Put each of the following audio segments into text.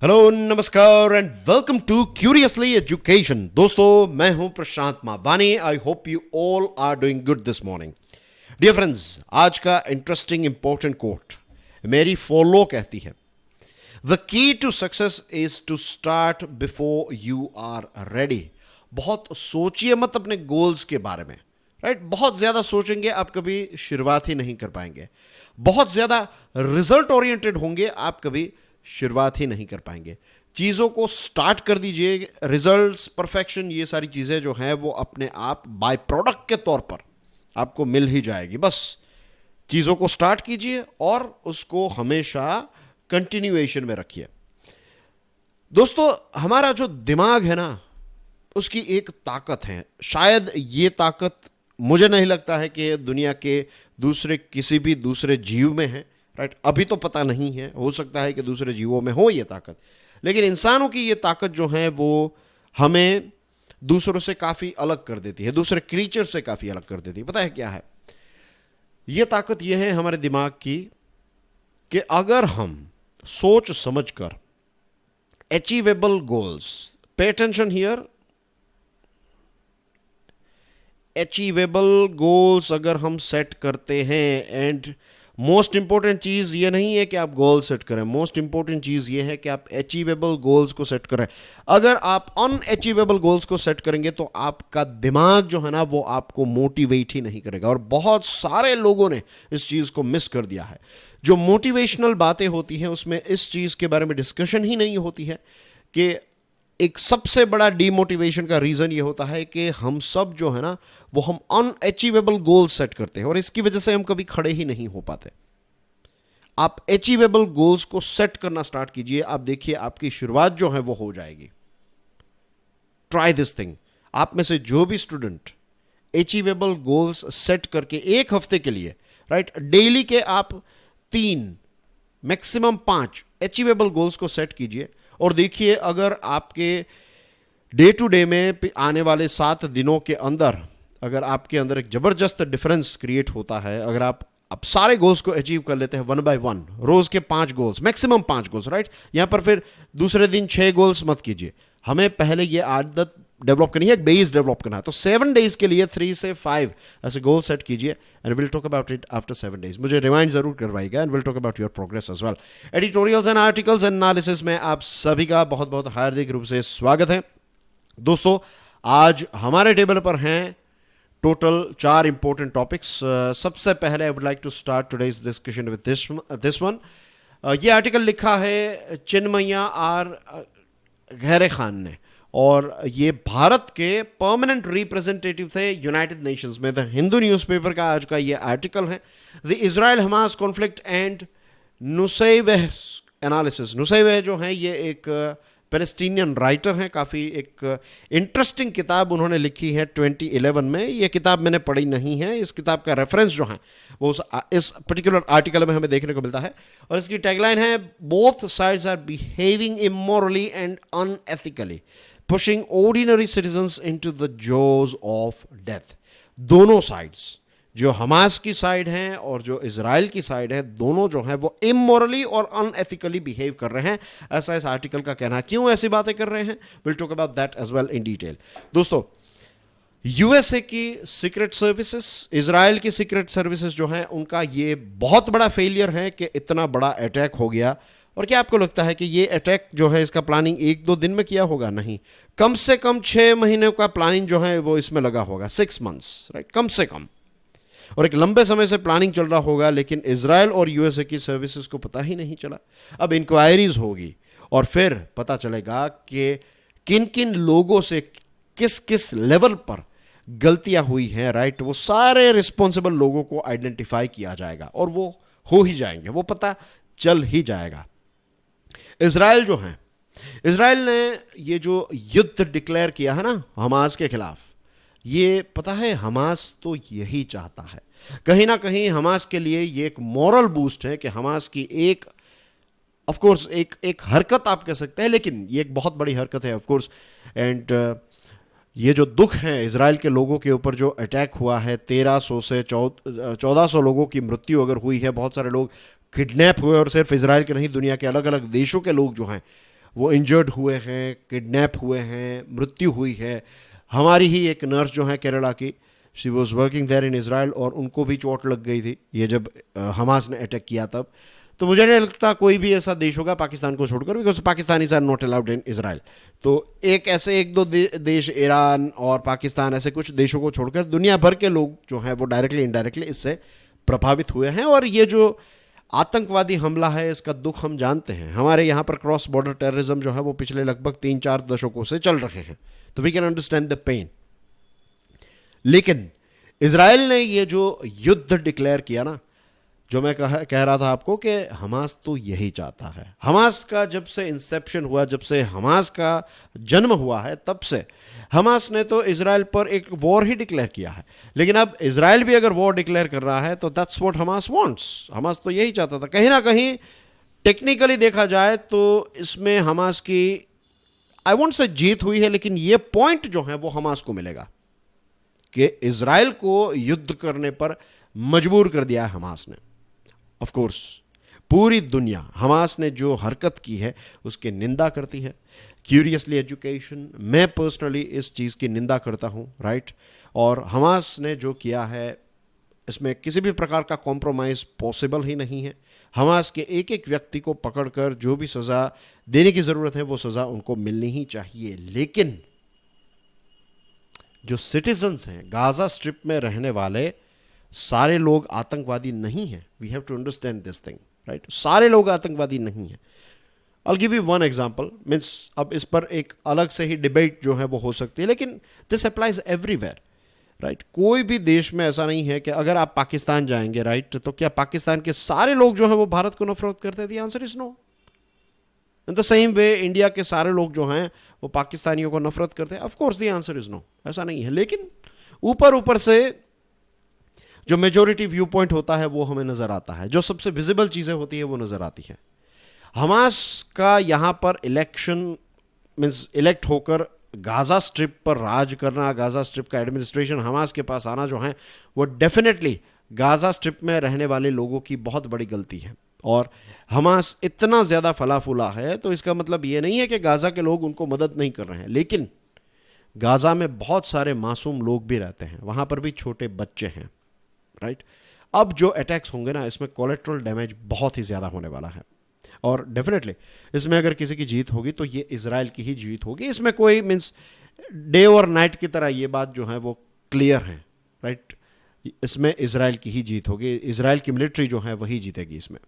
Hello नमस्कार and welcome to Curiously Education. दोस्तों, मैं हूं Prashant Mawani. I hope you all are doing good this morning. Dear friends, आज का interesting important quote Mary Follett कहती है, the key to success is to start before you are ready. बहुत सोचिए मत अपने गोल्स के बारे में, राइट? बहुत ज़्यादा सोचेंगे आप कभी शुरुआत ही नहीं कर पाएंगे। बहुत ज़्यादा रिजल्ट ओरिएंटेड होंगे आप कभी शुरुआत ही नहीं कर पाएंगे। चीज़ों को स्टार्ट कर दीजिए। रिजल्ट्स, परफेक्शन, ये सारी चीज़ें जो हैं वो अपने आप बाय प्रोडक्ट के तौर पर आपको मिल ही जाएगी। बस चीज़ों को स्टार्ट कीजिए और उसको हमेशा कंटिन्यूएशन में रखिए। दोस्तों, हमारा जो दिमाग है ना, उसकी एक ताकत है। शायद ये ताकत मुझे नहीं लगता है कि दुनिया के दूसरे किसी भी दूसरे जीव में है, राइट? अभी तो पता नहीं है, हो सकता है कि दूसरे जीवों में हो ये ताकत, लेकिन इंसानों की ये ताकत जो है वो हमें दूसरों से काफ़ी अलग कर देती है, दूसरे क्रीचर से काफ़ी अलग कर देती है। पता है क्या है ये ताकत? ये है हमारे दिमाग की कि अगर हम सोच समझकर achievable goals, pay attention here, achievable goals अगर हम सेट करते हैं, एंड मोस्ट इंपॉर्टेंट चीज़ ये नहीं है कि आप गोल सेट करें, मोस्ट इंपॉर्टेंट चीज़ ये है कि आप अचीवेबल गोल्स को सेट करें। अगर आप अनअचीवेबल गोल्स को सेट करेंगे तो आपका दिमाग जो है ना वो आपको मोटिवेट ही नहीं करेगा। और बहुत सारे लोगों ने इस चीज़ को मिस कर दिया है। जो मोटिवेशनल बातें होती हैं उसमें इस चीज़ के बारे में डिस्कशन ही नहीं होती है कि एक सबसे बड़ा डीमोटिवेशन का रीज़न ये होता है कि हम सब जो है ना वो हम अनअचीवेबल गोल सेट करते हैं और इसकी वजह से हम कभी खड़े ही नहीं हो पाते। आप अचीवेबल गोल्स को सेट करना स्टार्ट कीजिए, आप देखिए आपकी शुरुआत जो है वो हो जाएगी। Try this thing. आप में से जो भी स्टूडेंट अचीवेबल गोल्स सेट करके एक हफ्ते के लिए, राइट, डेली के आप 3 मैक्सिमम 5 अचीवेबल गोल्स को सेट कीजिए और देखिए अगर आपके डे टू डे में आने वाले 7 दिनों के अंदर अगर आपके अंदर एक ज़बरदस्त डिफरेंस क्रिएट होता है। अगर आप सारे गोल्स को अचीव कर लेते हैं 1 बाय 1, रोज़ के 5 गोल्स, मैक्सिमम 5 गोल्स, राइट? यहाँ पर फिर दूसरे दिन 6 गोल्स मत कीजिए। हमें पहले ये आदत डेवलप करनी है, एक बेस डेवलप करना है। तो 7 डेज के लिए 3 से 5 ऐसे गोल सेट कीजिए and will talk about it after 7 days. मुझे रिमाइंड जरूर करवाइएगा and will talk about your progress as well. Editorials and articles and analysis में आप सभी का बहुत बहुत हार्दिक रूप से स्वागत है। दोस्तों, आज हमारे टेबल पर हैं टोटल 4 इंपॉर्टेंट टॉपिक्स। सबसे पहले I would like to start today's discussion with this one. ये आर्टिकल लिखा है चिन्मया आर गहरे खान ने और ये भारत के परमानेंट रिप्रेजेंटेटिव थे यूनाइटेड नेशंस में। द हिंदू न्यूज़पेपर का आज का ये आर्टिकल है, the Israel Hamas conflict and Nusaibah analysis. Nusaibah जो हैं ये एक पैलेस्टीनियन राइटर हैं। काफ़ी एक इंटरेस्टिंग किताब उन्होंने लिखी है 2011 में। ये किताब मैंने पढ़ी नहीं है। इस किताब का रेफरेंस जो है वो इस पर्टिकुलर आर्टिकल में हमें देखने को मिलता है और इसकी टैगलाइन है, both sides are behaving immorally and unethically, pushing ordinary citizens into the jaws of death. दोनों साइड्स, जो हमास की साइड हैं और जो इजराइल की साइड है, दोनों जो हैं वो इमोरली और अनएथिकली बिहेव कर रहे हैं, ऐसा इस आर्टिकल का कहना है। क्यों ऐसी बातें कर रहे हैं, will talk about that as well in detail. दोस्तों, यूएसए की सीक्रेट सर्विसेज, इजराइल की सीक्रेट सर्विसेज जो हैं उनका ये बहुत बड़ा फेलियर है कि इतना बड़ा अटैक हो गया। और क्या आपको लगता है कि ये अटैक जो है इसका प्लानिंग 1-2 दिन में किया होगा? नहीं, कम से कम 6 महीने का प्लानिंग जो है वो इसमें लगा होगा, 6 मंथ्स, राइट, कम से कम। और एक लंबे समय से प्लानिंग चल रहा होगा, लेकिन इजराइल और यूएसए की सर्विसेज को पता ही नहीं चला। अब इंक्वायरीज होगी और फिर पता चलेगा कि किन किन लोगों से किस किस लेवल पर गलतियां हुई हैं, राइट? वो सारे रिस्पॉन्सिबल लोगों को आइडेंटिफाई किया जाएगा और वो हो ही जाएंगे, वो पता चल ही जाएगा। इजराइल जो है, इजराइल ने ये जो युद्ध डिक्लेयर किया है ना हमास के खिलाफ, ये पता है हमास तो यही चाहता है। कहीं ना कहीं हमास के लिए ये एक मॉरल बूस्ट है कि हमास की एक, ऑफ कोर्स एक हरकत आप कह सकते हैं, लेकिन ये एक बहुत बड़ी हरकत है ऑफ कोर्स। एंड ये जो दुख है इजराइल के लोगों के ऊपर, जो अटैक हुआ है, 1300 से 1400 लोगों की मृत्यु अगर हुई है, बहुत सारे लोग किडनैप हुए और सिर्फ इजराइल के नहीं दुनिया के अलग अलग देशों के लोग जो हैं वो इंजर्ड हुए हैं, किडनैप हुए हैं, मृत्यु हुई है। हमारी ही एक नर्स जो है केरला की, she was working there in Israel, और उनको भी चोट लग गई थी ये जब हमास ने अटैक किया तब। तो मुझे नहीं लगता कोई भी ऐसा देश होगा पाकिस्तान को छोड़कर, because Pakistanis are not allowed in Israel. तो एक ऐसे एक दो देश, ईरान और पाकिस्तान, ऐसे कुछ देशों को छोड़कर दुनिया भर के लोग जो हैं वो डायरेक्टली इनडायरेक्टली इससे प्रभावित हुए हैं। और ये जो आतंकवादी हमला है इसका दुख हम जानते हैं। हमारे यहाँ पर क्रॉस बॉर्डर टेररिज्म जो है वो पिछले लगभग 3-4 दशकों से चल रहे हैं, तो we can understand the pain. लेकिन इसराइल ने ये जो युद्ध डिक्लेयर किया ना, जो मैं कह रहा था आपको कि हमास तो यही चाहता है। हमास का जब से इंसेप्शन हुआ, जब से हमास का जन्म हुआ है, तब से हमास ने तो इसराइल पर एक वॉर ही डिक्लेयर किया है। लेकिन अब इसराइल भी अगर वॉर डिक्लेयर कर रहा है तो that's what Hamas wants. Hamas तो यही चाहता था। कहीं ना कहीं टेक्निकली देखा जाए तो इसमें हमास की, आई वोंट से जीत हुई है, लेकिन ये पॉइंट जो है वो हमास को मिलेगा कि इसराइल को युद्ध करने पर मजबूर कर दिया है हमास ने। ऑफ कोर्स पूरी दुनिया हमास ने जो हरकत की है उसकी निंदा करती है। क्यूरियसली एजुकेशन, मैं पर्सनली इस चीज़ की निंदा करता हूँ, राइट। और हमास ने जो किया है इसमें किसी भी प्रकार का कॉम्प्रोमाइज़ पॉसिबल ही नहीं है। हमास के एक एक व्यक्ति को पकड़कर जो भी सज़ा देने की ज़रूरत है वो सज़ा उनको मिलनी ही चाहिए। लेकिन जो सिटीजन्स हैं, गाज़ा स्ट्रिप में रहने वाले सारे लोग आतंकवादी नहीं हैं। We have to understand this thing, right. सारे लोग आतंकवादी नहीं हैं। I give you one example, means अब इस पर एक अलग से ही डिबेट जो है वो हो सकती है, लेकिन दिस अप्लाइज एवरीवेयर, राइट। कोई भी देश में ऐसा नहीं है कि अगर आप पाकिस्तान जाएंगे, राइट, तो क्या पाकिस्तान के सारे लोग जो हैं वो भारत को नफरत करते हैं? The answer is no. In the same way India के सारे लोग जो हैं वो पाकिस्तानियों को नफरत करते हैं? Of course the answer is no, ऐसा नहीं है। लेकिन ऊपर ऊपर से जो मेजोरिटी व्यू पॉइंट होता है वो हमें नजर आता है, जो सबसे विजिबल चीजें होती है वो नजर आती है। हमास का यहां पर इलेक्शन मीन्स इलेक्ट होकर गाजा स्ट्रिप पर राज करना, गाजा स्ट्रिप का एडमिनिस्ट्रेशन हमास के पास आना जो है वो डेफिनेटली गाजा स्ट्रिप में रहने वाले लोगों की बहुत बड़ी गलती है। और हमास इतना ज़्यादा फला फूला है तो इसका मतलब ये नहीं है कि गाजा के लोग उनको मदद नहीं कर रहे हैं, लेकिन गाजा में बहुत सारे मासूम लोग भी रहते हैं, वहाँ पर भी छोटे बच्चे हैं, राइट। अब जो अटैक्स होंगे ना, इसमें कोलेट्रल डैमेज बहुत ही ज़्यादा होने वाला है। और डेफिनेटली इसमें अगर किसी की जीत होगी तो ये इजराइल की ही जीत होगी। इसमें कोई मीन्स डे और नाइट की तरह ये बात जो है वो क्लियर है, राइट। इसमें इजराइल की ही जीत होगी, इजराइल की मिलिट्री जो है वही जीतेगी इसमें।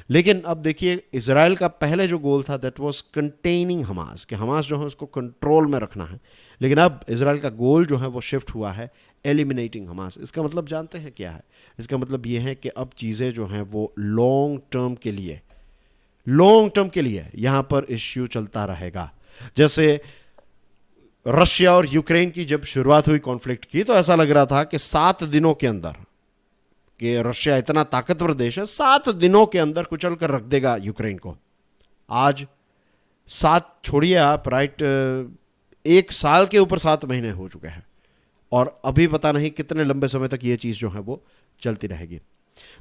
लेकिन अब देखिए, इजराइल का पहले जो गोल था दैट वाज कंटेनिंग हमास, कि हमास जो है उसको कंट्रोल में रखना है। लेकिन अब इजराइल का गोल जो है वो शिफ्ट हुआ है एलिमिनेटिंग हमास। इसका मतलब जानते हैं क्या है? इसका मतलब ये है कि अब चीज़ें जो हैं वो लॉन्ग टर्म के लिए यहाँ पर इश्यू चलता रहेगा। जैसे रशिया और यूक्रेन की जब शुरुआत हुई कॉन्फ्लिक्ट की, तो ऐसा लग रहा था कि 7 दिनों के अंदर, कि रशिया इतना ताकतवर देश है, 7 दिनों के अंदर कुचल कर रख देगा यूक्रेन को। आज 7 छोड़िए आप, राइट, 1 साल के ऊपर 7 महीने हो चुके हैं और अभी पता नहीं कितने लंबे समय तक ये चीज़ जो है वो चलती रहेगी।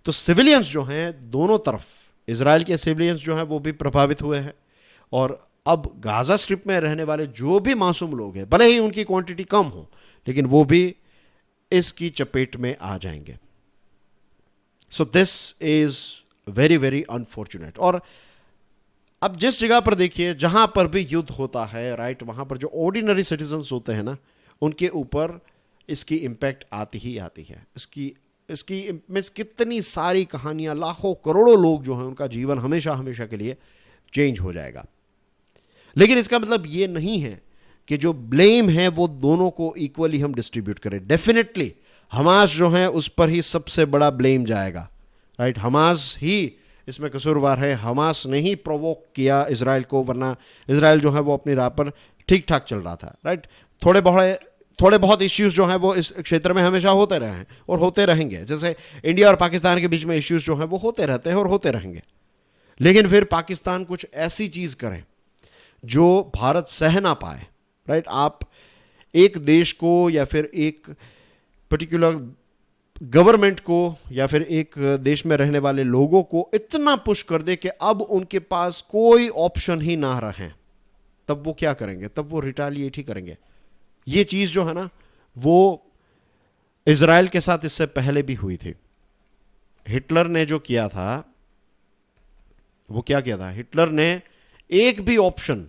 तो सिविलियंस जो हैं दोनों तरफ, इजराइल के सिविलियंस जो हैं वो भी प्रभावित हुए हैं, और अब गाजा स्ट्रिप में रहने वाले जो भी मासूम लोग हैं, भले ही उनकी क्वांटिटी कम हो, लेकिन वो भी इसकी चपेट में आ जाएंगे। So this is very very unfortunate. और अब जिस जगह पर देखिए, जहां पर भी युद्ध होता है, राइट, वहां पर जो ऑर्डिनरी सिटीजन्स होते हैं ना, उनके ऊपर इसकी इम्पैक्ट आती ही आती है। इसकी मीन्स कितनी सारी कहानियां, लाखों करोड़ों लोग जो हैं उनका जीवन हमेशा हमेशा के लिए चेंज हो जाएगा। लेकिन इसका मतलब ये नहीं है कि जो ब्लेम है वो दोनों को इक्वली हम डिस्ट्रीब्यूट करें। डेफिनेटली हमास जो है उस पर ही सबसे बड़ा ब्लेम जाएगा, राइट। हमास ही इसमें कसूरवार है, हमास ने ही प्रोवोक किया इसराइल को, वरना इसराइल जो है वो अपनी राह पर ठीक ठाक चल रहा था, राइट। थोड़े बहुत इश्यूज जो हैं वो इस क्षेत्र में हमेशा होते रहे हैं और होते रहेंगे। जैसे इंडिया और पाकिस्तान के बीच में इश्यूज जो हैं वो होते रहते हैं और होते रहेंगे। लेकिन फिर पाकिस्तान कुछ ऐसी चीज़ करें जो भारत सह ना पाए, राइट। आप एक देश को या फिर एक पर्टिकुलर गवर्नमेंट को या फिर एक देश में रहने वाले लोगों को इतना पुश कर दे कि अब उनके पास कोई ऑप्शन ही ना रहे, तब वो क्या करेंगे, तब वो रिटालिएट ही करेंगे। ये चीज़ जो है ना वो इजराइल के साथ इससे पहले भी हुई थी। हिटलर ने जो किया था वो क्या किया था, हिटलर ने एक भी ऑप्शन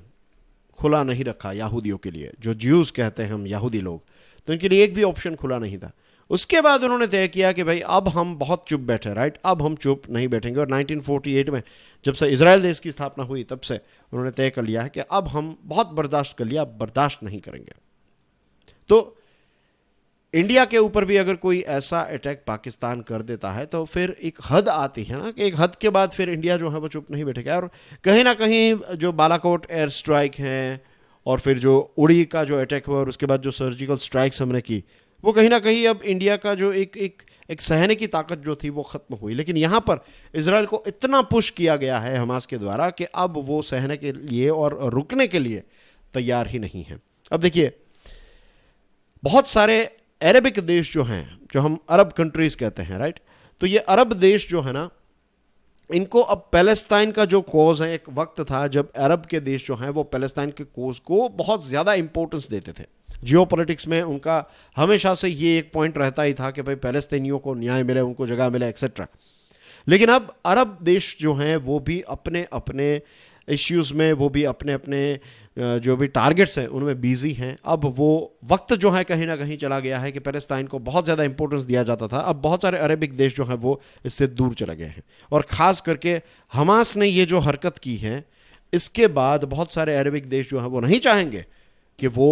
खुला नहीं रखा यहूदियों के लिए, जो ज्यूज कहते हैं हम यहूदी लोग, तो इनके लिए एक भी ऑप्शन खुला नहीं था। उसके बाद उन्होंने तय किया कि भाई अब हम बहुत चुप बैठे, राइट, अब हम चुप नहीं बैठेंगे। और 1948 में जब से इजराइल देश की स्थापना हुई तब से उन्होंने तय कर लिया है कि अब हम बहुत बर्दाश्त कर लिया, अब बर्दाश्त नहीं करेंगे। तो इंडिया के ऊपर भी अगर कोई ऐसा अटैक पाकिस्तान कर देता है तो फिर एक हद आती है ना, कि एक हद के बाद फिर इंडिया जो है वो चुप नहीं बैठेगा। और कहीं ना कहीं जो बालाकोट एयर स्ट्राइक हैं और फिर जो उड़ी का जो अटैक हुआ और उसके बाद जो सर्जिकल स्ट्राइक्स हमने की, वो कहीं ना कहीं अब इंडिया का जो एक सहने की ताकत जो थी वो खत्म हुई। लेकिन यहाँ पर इसराइल को इतना पुश किया गया है हमास के द्वारा कि अब वो सहने के लिए और रुकने के लिए तैयार ही नहीं है। अब देखिए, बहुत सारे अरबिक देश जो हैं, जो हम अरब कंट्रीज कहते हैं, राइट, तो ये अरब देश जो है ना, इनको अब पैलेस्टाइन का जो कोज है, एक वक्त था जब अरब के देश जो हैं वो पैलेस्टाइन के कोज को बहुत ज़्यादा इंपॉर्टेंस देते थे। जियोपॉलिटिक्स में उनका हमेशा से ये एक पॉइंट रहता ही था कि भाई पैलेस्तीनियों को न्याय मिले, उनको जगह मिले, एक्सेट्रा। लेकिन अब अरब देश जो हैं वो भी अपने अपने इश्यूज़ में, वो भी अपने अपने जो भी टारगेट्स हैं उनमें बिजी हैं। अब वो वक्त जो है कहीं ना कहीं चला गया है कि पैलेस्टाइन को बहुत ज़्यादा इंपॉर्टेंस दिया जाता था, अब बहुत सारे अरबिक देश जो हैं वो इससे दूर चले गए हैं। और ख़ास करके हमास ने ये जो हरकत की है, इसके बाद बहुत सारे अरबिक देश जो हैं वो नहीं चाहेंगे कि वो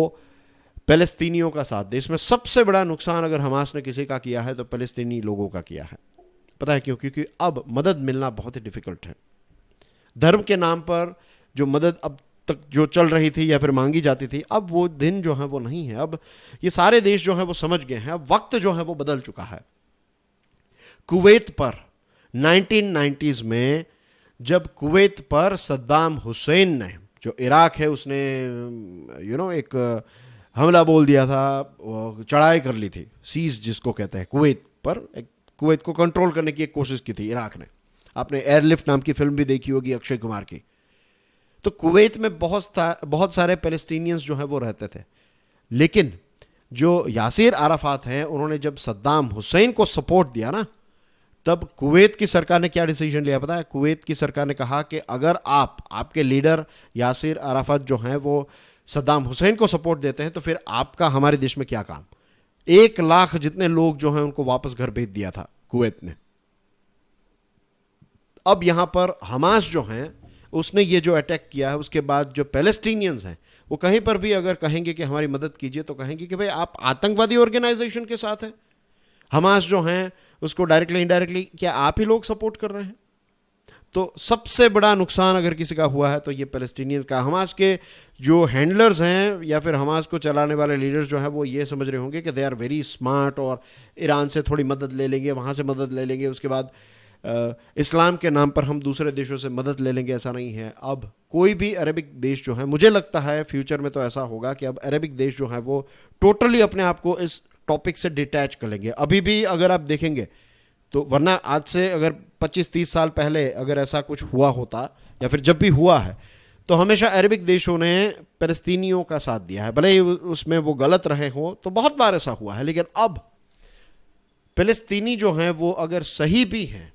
पैलेस्तीनियों का साथ दे। इसमें सबसे बड़ा नुकसान अगर हमास ने किसी का किया है तो पैलेस्तीनी लोगों का किया है। पता है क्यों? क्योंकि अब मदद मिलना बहुत ही डिफ़िकल्ट है। धर्म के नाम पर जो मदद अब तक जो चल रही थी या फिर मांगी जाती थी, अब वो दिन जो है वो नहीं है। अब ये सारे देश जो है वो समझ गए हैं, अब वक्त जो है वो बदल चुका है। कुवैत पर 1990s में जब कुवैत पर सद्दाम हुसैन ने, जो इराक है, उसने एक हमला बोल दिया था, चढ़ाई कर ली थी, सीज जिसको कहते हैं, कुवैत पर, कुवैत को कंट्रोल करने की एक कोशिश की थी इराक ने। आपने एयरलिफ्ट नाम की फिल्म भी देखी होगी अक्षय कुमार की। तो कुवैत में बहुत सारे पैलेस्टीनियंस जो हैं वो रहते थे। लेकिन जो यासिर अराफात हैं, उन्होंने जब सद्दाम हुसैन को सपोर्ट दिया ना, तब कुवैत की सरकार ने क्या डिसीजन लिया पता है? कुवैत की सरकार ने कहा कि अगर आपके लीडर यासिर अराफात जो हैं वो सद्दाम हुसैन को सपोर्ट देते हैं तो फिर आपका हमारे देश में क्या काम। 1 लाख जितने लोग जो हैं उनको वापस घर भेज दिया था कुवैत ने। अब यहां पर हमास जो हैं उसने ये जो अटैक किया है, उसके बाद जो पैलेस्टीनियंस हैं वो कहीं पर भी अगर कहेंगे कि हमारी मदद कीजिए तो कहेंगे कि भाई आप आतंकवादी ऑर्गेनाइजेशन के साथ हैं। हमास जो हैं उसको डायरेक्टली इनडायरेक्टली क्या आप ही लोग सपोर्ट कर रहे हैं? तो सबसे बड़ा नुकसान अगर किसी का हुआ है तो ये पैलेस्टीनियंस का। हमास के जो हैंडलर्स हैं या फिर हमास को चलाने वाले लीडर्स जो हैं वो ये समझ रहे होंगे कि दे आर वेरी स्मार्ट और ईरान से थोड़ी मदद ले लेंगे, वहाँ से मदद ले लेंगे, उसके बाद इस्लाम के नाम पर हम दूसरे देशों से मदद ले लेंगे। ऐसा नहीं है। अब कोई भी अरबिक देश जो है, मुझे लगता है फ्यूचर में तो ऐसा होगा कि अब अरबिक देश जो है वो टोटली अपने आप को इस टॉपिक से डिटैच कर लेंगे। अभी भी अगर आप देखेंगे तो, वरना आज से अगर 25-30 साल पहले अगर ऐसा कुछ हुआ होता या फिर जब भी हुआ है तो हमेशा अरबिक देशों ने फ़लस्तीनियों का साथ दिया है, भले ही उसमें वो गलत रहे हो, तो बहुत बार ऐसा हुआ है। लेकिन अब फ़लस्तीनी जो हैं वो अगर सही भी हैं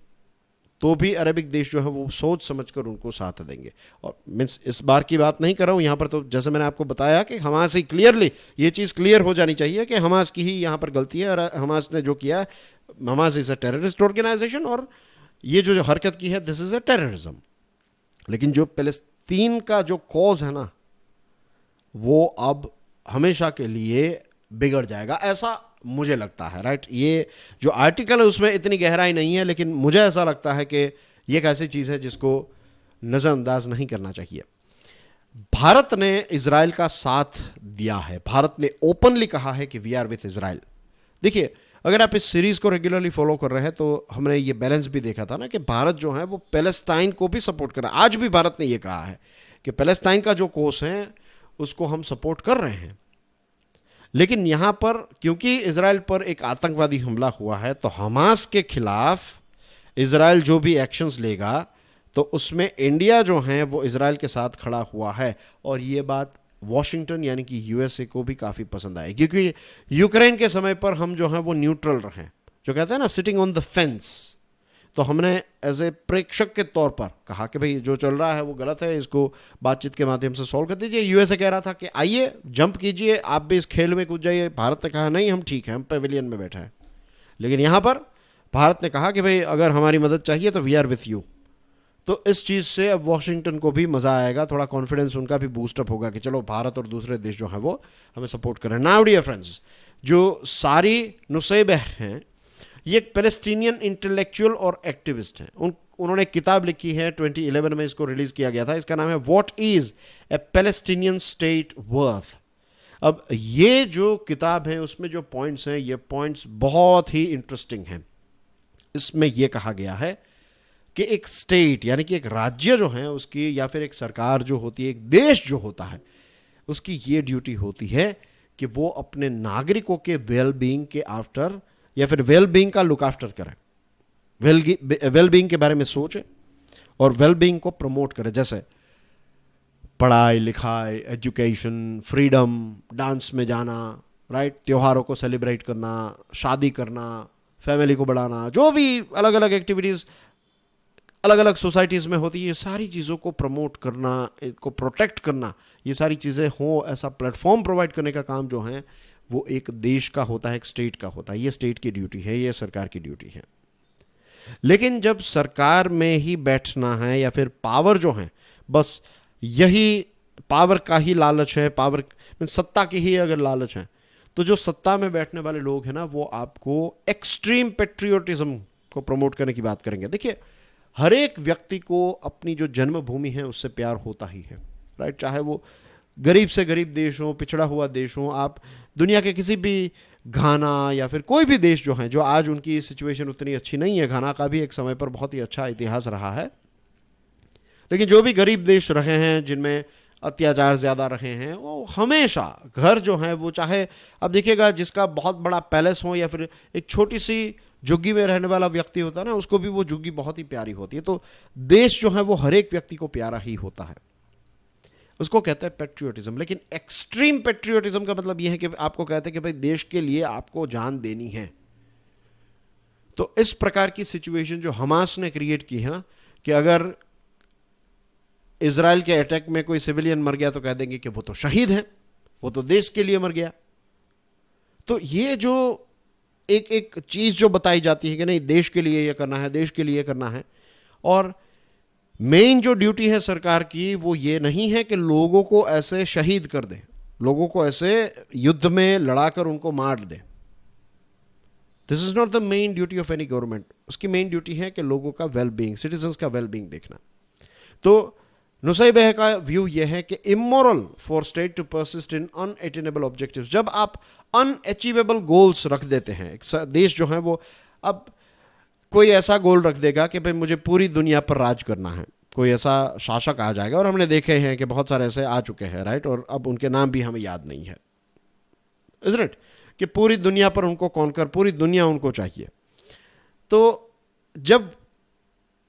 तो भी अरबिक देश जो है वो सोच समझकर उनको साथ देंगे। और मीन्स इस बार की बात नहीं कर रहा हूँ यहाँ पर, तो जैसे मैंने आपको बताया कि हमास ही क्लियरली ये चीज़ क्लियर हो जानी चाहिए कि हमास की ही यहाँ पर गलती है। और हमास ने जो किया, Hamas is a terrorist organisation और ये जो हरकत की है दिस इज़ अ टेररिज्म। लेकिन जो फ़लस्तीन का जो कॉज है ना वो अब हमेशा के लिए बिगड़ जाएगा, ऐसा मुझे लगता है। राइट, ये जो आर्टिकल है उसमें इतनी गहराई नहीं है, लेकिन मुझे ऐसा लगता है कि ये एक ऐसी चीज़ है जिसको नज़रअंदाज नहीं करना चाहिए। भारत ने इजराइल का साथ दिया है। भारत ने ओपनली कहा है कि वी आर विथ इजराइल। देखिए, अगर आप इस सीरीज़ को रेगुलरली फॉलो कर रहे हैं तो हमने ये बैलेंस भी देखा था ना कि भारत जो है वो पैलेस्टाइन को भी सपोर्ट कर रहा है। आज भी भारत ने ये कहा है कि पैलेस्टाइन का जो कोस है उसको हम सपोर्ट कर रहे हैं। लेकिन यहाँ पर क्योंकि इजराइल पर एक आतंकवादी हमला हुआ है तो हमास के खिलाफ इजराइल जो भी एक्शंस लेगा तो उसमें इंडिया जो है वो इजराइल के साथ खड़ा हुआ है, और ये बात वॉशिंगटन यानी कि यूएसए को भी काफ़ी पसंद आई, क्योंकि यूक्रेन के समय पर हम जो हैं वो न्यूट्रल रहे, जो कहते हैं ना सिटिंग ऑन द फेंस। तो हमने एज ए प्रेक्षक के तौर पर कहा कि भाई जो चल रहा है वो गलत है, इसको बातचीत के माध्यम से सॉल्व कर दीजिए। यूएसए कह रहा था कि आइए जंप कीजिए, आप भी इस खेल में कूद जाइए। भारत ने कहा नहीं, हम ठीक है, हम पेविलियन में बैठे हैं। लेकिन यहाँ पर भारत ने कहा कि भाई अगर हमारी मदद चाहिए तो वी आर विथ यू। तो इस चीज़ से अब वॉशिंगटन को भी मज़ा आएगा, थोड़ा कॉन्फिडेंस उनका भी बूस्टअप होगा कि चलो भारत और दूसरे देश जो हैं वो हमें सपोर्ट करें। नाउ डियर फ्रेंड्स, जो सारी नुसैबह हैं ये एक पैलेस्टीनियन इंटेलेक्चुअल और एक्टिविस्ट हैं। उन्होंने एक किताब लिखी है, 2011 में इसको रिलीज़ किया गया था। इसका नाम है what is a Palestinian state worth. अब ये जो किताब है उसमें जो पॉइंट्स हैं, ये पॉइंट्स बहुत ही इंटरेस्टिंग हैं। इसमें यह कहा गया है कि एक स्टेट यानी कि एक राज्य जो है उसकी, या फिर एक सरकार जो होती है, एक देश जो होता है, उसकी ये ड्यूटी होती है कि वो अपने नागरिकों के वेल बीइंग के आफ्टर, या फिर वेल बीइंग का लुक आफ्टर करें, वेल बीइंग के बारे में सोचे और वेल बीइंग को प्रमोट करें। जैसे पढ़ाई लिखाई, एजुकेशन, फ्रीडम, डांस में जाना, राइट, त्योहारों को सेलिब्रेट करना, शादी करना, फैमिली को बढ़ाना, जो भी अलग अलग एक्टिविटीज़ अलग अलग सोसाइटीज़ में होती है, ये सारी चीज़ों को प्रमोट करना, इनको प्रोटेक्ट करना, ये सारी चीज़ें हो, ऐसा प्लेटफॉर्म प्रोवाइड करने का काम जो है वो एक देश का होता है, एक स्टेट का होता है। ये स्टेट की ड्यूटी है, ये सरकार की ड्यूटी है। लेकिन जब सरकार में ही बैठना है या फिर पावर जो है, बस यही पावर का ही लालच है, पावर सत्ता की ही अगर लालच है, तो जो सत्ता में बैठने वाले लोग हैं ना वो आपको एक्सट्रीम पेट्रियोटिज्म को प्रमोट करने की बात करेंगे। देखिए, हर एक व्यक्ति को अपनी जो जन्मभूमि है उससे प्यार होता ही है, राइट, चाहे वो गरीब से गरीब देश हो, पिछड़ा हुआ देश हो। आप दुनिया के किसी भी, घाना या फिर कोई भी देश जो है, जो आज उनकी सिचुएशन उतनी अच्छी नहीं है, घाना का भी एक समय पर बहुत ही अच्छा इतिहास रहा है, लेकिन जो भी गरीब देश रहे हैं जिनमें अत्याचार ज़्यादा रहे हैं, वो हमेशा घर जो है वो, चाहे अब देखिएगा जिसका बहुत बड़ा पैलेस हो या फिर एक छोटी सी झुग्गी में रहने वाला व्यक्ति होता है ना, उसको भी वो झुग्गी बहुत ही प्यारी होती है। तो देश जो है वो हर एक व्यक्ति को प्यारा ही होता है, उसको कहते हैं पेट्रियोटिज्म। लेकिन एक्सट्रीम पेट्रियोटिज्म का मतलब यह है कि आपको कहते हैं कि भाई देश के लिए आपको जान देनी है। तो इस प्रकार की सिचुएशन जो हमास ने क्रिएट की है ना, कि अगर इजराइल के अटैक में कोई सिविलियन मर गया तो कह देंगे कि वो तो शहीद है, वो तो देश के लिए मर गया। तो ये जो एक एक चीज जो बताई जाती है कि नहीं देश के लिए ये करना है, देश के लिए करना है, और मेन जो ड्यूटी है सरकार की वो ये नहीं है कि लोगों को ऐसे शहीद कर दे, लोगों को ऐसे युद्ध में लड़ाकर उनको मार दे। This is not the main duty of any government. उसकी मेन ड्यूटी है कि लोगों का वेल बीइंग, सिटीजन्स का वेल बीइंग देखना। तो नुसैबह का व्यू यह है कि immoral for state to persist in unattainable objectives. जब आप अनअचीवेबल गोल्स रख देते हैं, एक देश जो है वो, अब कोई ऐसा गोल रख देगा कि भाई मुझे पूरी दुनिया पर राज करना है, कोई ऐसा शासक आ जाएगा, और हमने देखे हैं कि बहुत सारे ऐसे आ चुके हैं, राइट, और अब उनके नाम भी हमें याद नहीं है, इज़ इट, कि पूरी दुनिया पर उनको कॉन्कर, पूरी दुनिया उनको चाहिए। तो जब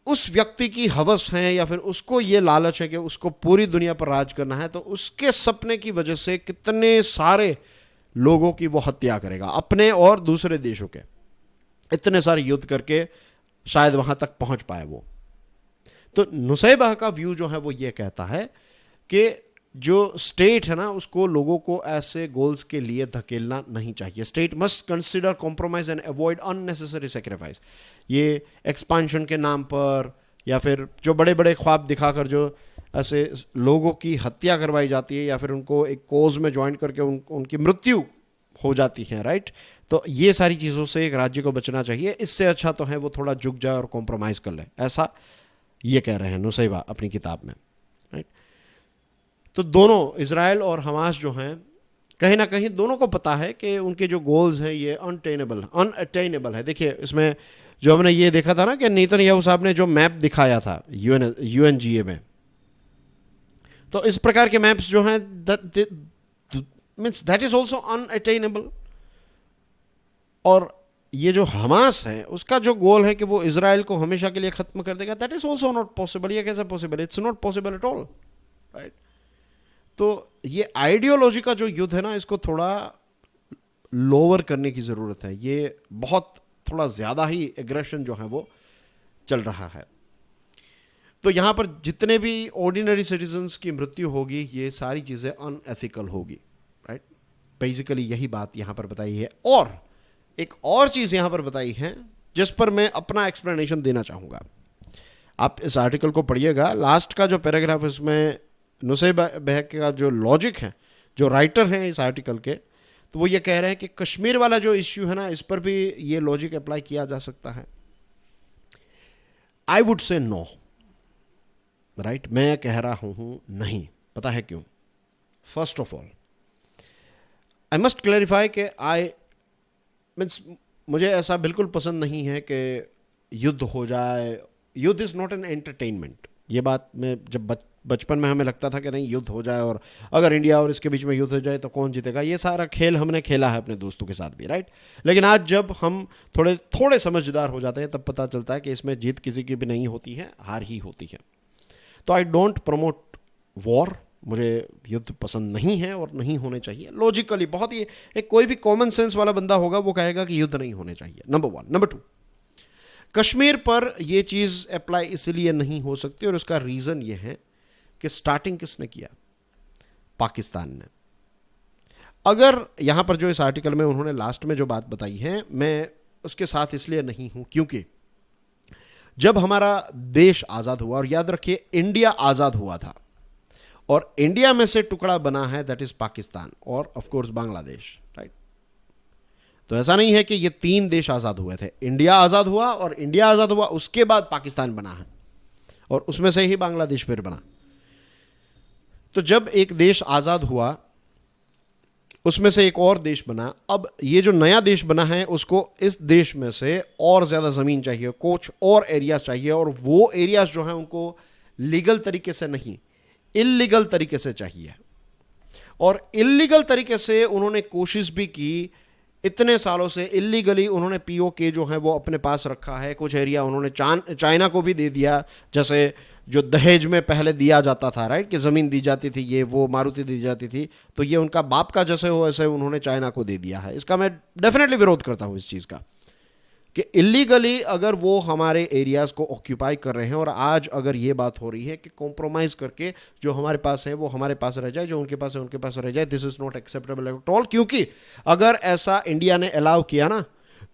उस व्यक्ति की हवस है या फिर उसको ये लालच है कि उसको पूरी दुनिया पर राज करना है, तो उसके सपने की वजह से कितने सारे लोगों की वो हत्या करेगा, अपने और दूसरे देशों के, इतने सारे युद्ध करके शायद वहां तक पहुंच पाए वो। तो नुसैबह का व्यू जो है वो ये कहता है कि जो स्टेट है ना उसको लोगों को ऐसे गोल्स के लिए धकेलना नहीं चाहिए। State must consider compromise and avoid unnecessary sacrifice. ये एक्सपांशन के नाम पर या फिर जो बड़े बड़े ख्वाब दिखाकर जो ऐसे लोगों की हत्या करवाई जाती है या फिर उनको एक कोज में ज्वाइन करके उनकी मृत्यु हो जाती है, राइट। तो ये सारी चीज़ों से एक राज्य को बचना चाहिए। इससे अच्छा तो है वो थोड़ा झुक जाए और कॉम्प्रोमाइज़ कर ले, ऐसा ये कह रहे हैं नुसैबह अपनी किताब में, राइट। तो दोनों इजराइल और हमास जो हैं, कहीं ना कहीं दोनों को पता है कि उनके जो गोल्स हैं ये अनअटेनेबल है। देखिए इसमें जो हमने ये देखा था ना कि नेतन्याहू साहब ने जो मैप दिखाया था यूएनजीए में, तो इस प्रकार के मैप्स जो हैं means that is also unattainable. और ये जो हमास है उसका जो गोल है कि वो इजराइल को हमेशा के लिए खत्म कर देगा, that is also not possible. ये कैसे possible? It's not possible at all, right? तो ये आइडियोलॉजी का जो युद्ध है ना, इसको थोड़ा लोअर करने की ज़रूरत है। ये बहुत थोड़ा ज़्यादा ही एग्रेशन जो है वो चल रहा है। तो यहाँ पर जितने भी ऑर्डिनरी सिटीजन्स की मृत्यु होगी, ये सारी चीज़ें अनएथिकल होगी, राइट? बेसिकली यही बात यहाँ पर बताई है। और एक और चीज़ यहाँ पर बताई है जिस पर मैं अपना एक्सप्लेनेशन देना चाहूँगा। आप इस आर्टिकल को पढ़िएगा, लास्ट का जो पैराग्राफ, इसमें नुसैब बहक का जो लॉजिक है, जो राइटर हैं इस आर्टिकल के, तो वो ये कह रहे हैं कि कश्मीर वाला जो इश्यू है ना, इस पर भी ये लॉजिक अप्लाई किया जा सकता है। I would say no, right? मैं कह रहा हूं नहीं। पता है क्यों? First of all I must clarify कि आई मीन्स मुझे ऐसा बिल्कुल पसंद नहीं है कि युद्ध हो जाए। युद्ध इज़ नॉट एन एंटरटेनमेंट। ये बात मैं जब बचपन में हमें लगता था कि नहीं, युद्ध हो जाए और अगर इंडिया और इसके बीच में युद्ध हो जाए तो कौन जीतेगा, ये सारा खेल हमने खेला है अपने दोस्तों के साथ भी, राइट? लेकिन आज जब हम थोड़े थोड़े समझदार हो जाते हैं तब पता चलता है कि इसमें जीत किसी की भी नहीं होती है, हार ही होती है। तो आई डोंट प्रमोट वॉर। मुझे युद्ध पसंद नहीं है और नहीं होने चाहिए। लॉजिकली बहुत ही एक कोई भी कॉमन सेंस वाला बंदा होगा वो कहेगा कि युद्ध नहीं होने चाहिए, number one. Number two, Kashmir पर यह चीज़ अप्लाई इसलिए नहीं हो सकती और उसका रीज़न ये है कि स्टार्टिंग किसने किया? पाकिस्तान ने। अगर यहां पर जो इस आर्टिकल में उन्होंने लास्ट में जो बात बताई है, मैं उसके साथ इसलिए नहीं हूं क्योंकि जब हमारा देश आज़ाद हुआ, और याद रखिए इंडिया आज़ाद हुआ था, और इंडिया में से टुकड़ा बना है दैट इज पाकिस्तान और ऑफ कोर्स बांग्लादेश, राइट? तो ऐसा नहीं है कि ये तीन देश आज़ाद हुए थे। इंडिया आज़ाद हुआ, और इंडिया आज़ाद हुआ उसके बाद पाकिस्तान बना है, और उसमें से ही बांग्लादेश फिर बना। तो जब एक देश आज़ाद हुआ उसमें से एक और देश बना। अब ये जो नया देश बना है उसको इस देश में से और ज़्यादा ज़मीन चाहिए, कुछ और एरियाज चाहिए, और वो एरियाज जो हैं उनको लीगल तरीके से नहीं, इल्लीगल तरीके से चाहिए। और इल्लीगल तरीके से उन्होंने कोशिश भी की, इतने सालों से इल्लीगली उन्होंने पीओके जो है वो अपने पास रखा है। कुछ एरिया उन्होंने चाइना को भी दे दिया, जैसे जो दहेज में पहले दिया जाता था, राइट? कि ज़मीन दी जाती थी, ये वो मारुति दी जाती थी, तो ये उनका बाप का जैसे हो वैसे उन्होंने चाइना को दे दिया है। इसका मैं डेफिनेटली विरोध करता हूँ इस चीज़ का, कि इल्लीगली अगर वो हमारे एरियाज़ को ऑक्यूपाई कर रहे हैं, और आज अगर ये बात हो रही है कि कॉम्प्रोमाइज़ करके जो हमारे पास है वो हमारे पास रह जाए, जो उनके पास है उनके पास रह जाए, this is not acceptable at all. क्योंकि अगर ऐसा इंडिया ने अलाउ किया ना,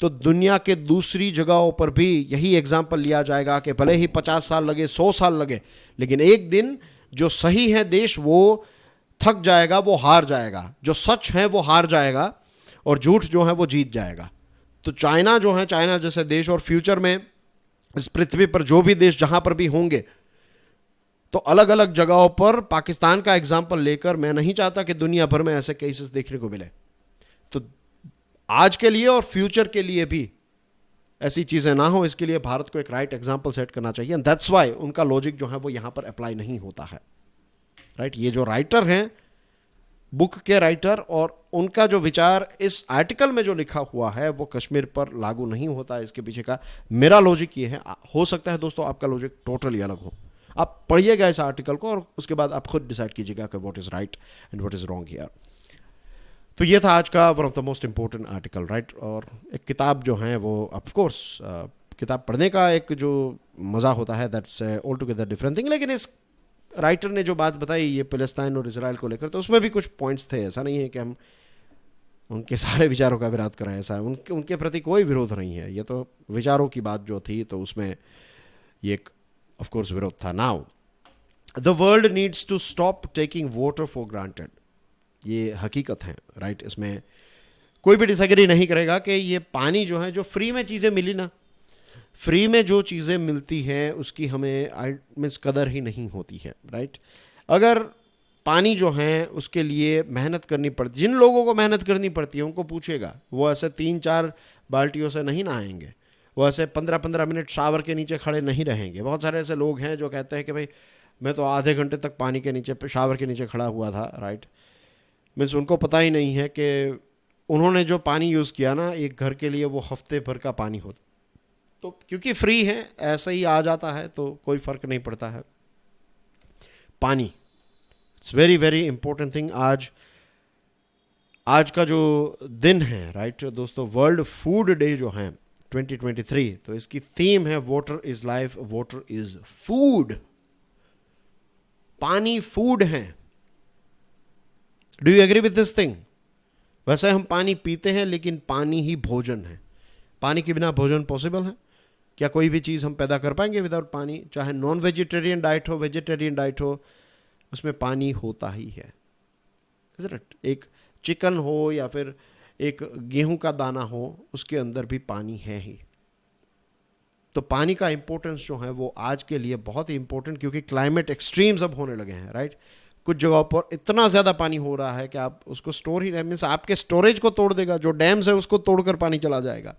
तो दुनिया के दूसरी जगहों पर भी यही एग्जाम्पल लिया जाएगा कि भले ही 50 साल लगे, 100 साल लगे, लेकिन एक दिन जो सही है देश वो थक जाएगा, वो हार जाएगा। जो सच है वो हार जाएगा, और झूठ जो है वो जीत जाएगा। तो चाइना जो है, चाइना जैसे देश, और फ्यूचर में इस पृथ्वी पर जो भी देश जहां पर भी होंगे, तो अलग अलग जगहों पर पाकिस्तान का एग्जाम्पल लेकर, मैं नहीं चाहता कि दुनिया भर में ऐसे केसेस देखने को मिले। तो आज के लिए और फ्यूचर के लिए भी ऐसी चीज़ें ना हो, इसके लिए भारत को एक राइट एग्जाम्पल सेट करना चाहिए। एंड दैट्स वाई उनका लॉजिक जो है वो यहाँ पर अप्लाई नहीं होता है, राइट? ये जो राइटर हैं, बुक के राइटर, और उनका जो विचार इस आर्टिकल में जो लिखा हुआ है वो कश्मीर पर लागू नहीं होता है। इसके पीछे का मेरा लॉजिक ये है। हो सकता है दोस्तों आपका लॉजिक टोटली अलग हो। आप पढ़िएगा इस आर्टिकल को और उसके बाद आप खुद डिसाइड कीजिएगा कि what is right and what is wrong here. तो ये था आज का one of the most important article, right? और एक किताब जो है वो ऑफ कोर्स किताब पढ़ने का एक जो मज़ा होता है that's all together different thing. लेकिन इस राइटर ने जो बात बताई ये पैलेस्टाइन और इजराइल को लेकर, तो उसमें भी कुछ पॉइंट्स थे। ऐसा नहीं है कि हम उनके सारे विचारों का विरोध करें, ऐसा है उनके प्रति कोई विरोध नहीं है। ये तो विचारों की बात जो थी तो उसमें ये एक ऑफ कोर्स विरोध था। Now the world needs to stop taking water for granted. ये हकीकत है, राइट? इसमें कोई भी डिसएग्री नहीं करेगा कि ये पानी जो है, जो फ्री में चीज़ें मिली ना, फ्री में जो चीज़ें मिलती हैं उसकी हमें मीन्स कदर ही नहीं होती है, राइट? अगर पानी जो है उसके लिए मेहनत करनी पड़ती, जिन लोगों को मेहनत करनी पड़ती है उनको पूछेगा, वो ऐसे 3-4 बाल्टियों से नहीं नहाएंगे, वो ऐसे 15-15 मिनट शावर के नीचे खड़े नहीं रहेंगे। बहुत सारे ऐसे लोग हैं जो कहते हैं कि भाई मैं तो आधे घंटे तक पानी के नीचे, शावर के नीचे खड़ा हुआ था, राइट? मीन्स उनको पता ही नहीं है कि उन्होंने जो पानी यूज़ किया ना, एक घर के लिए वो हफ्ते भर का पानी होता। तो क्योंकि फ्री है, ऐसे ही आ जाता है, तो कोई फ़र्क नहीं पड़ता है। पानी, it's very very important thing. आज का जो दिन है, राइट दोस्तों, वर्ल्ड फूड डे जो है 2023, तो इसकी थीम है water is life, water is food. पानी फूड है। Do you agree with this thing? वैसे हम पानी पीते हैं, लेकिन पानी ही भोजन है। पानी के बिना भोजन पॉसिबल है क्या? कोई भी चीज़ हम पैदा कर पाएंगे विदाउट पानी? चाहे नॉन वेजिटेरियन डाइट हो, वेजिटेरियन डाइट हो, उसमें पानी होता ही है। एक चिकन हो या फिर एक गेहूं का दाना हो, उसके अंदर भी पानी है ही। तो पानी का इंपॉर्टेंस जो है वो आज के लिए बहुत ही इंपॉर्टेंट, क्योंकि क्लाइमेट एक्सट्रीम्स अब होने लगे हैं, राइट। कुछ जगहों पर इतना ज़्यादा पानी हो रहा है कि आप उसको स्टोर ही नहीं, मीन्स आपके स्टोरेज को तोड़ देगा। जो डैम्स है उसको तोड़कर पानी चला जाएगा।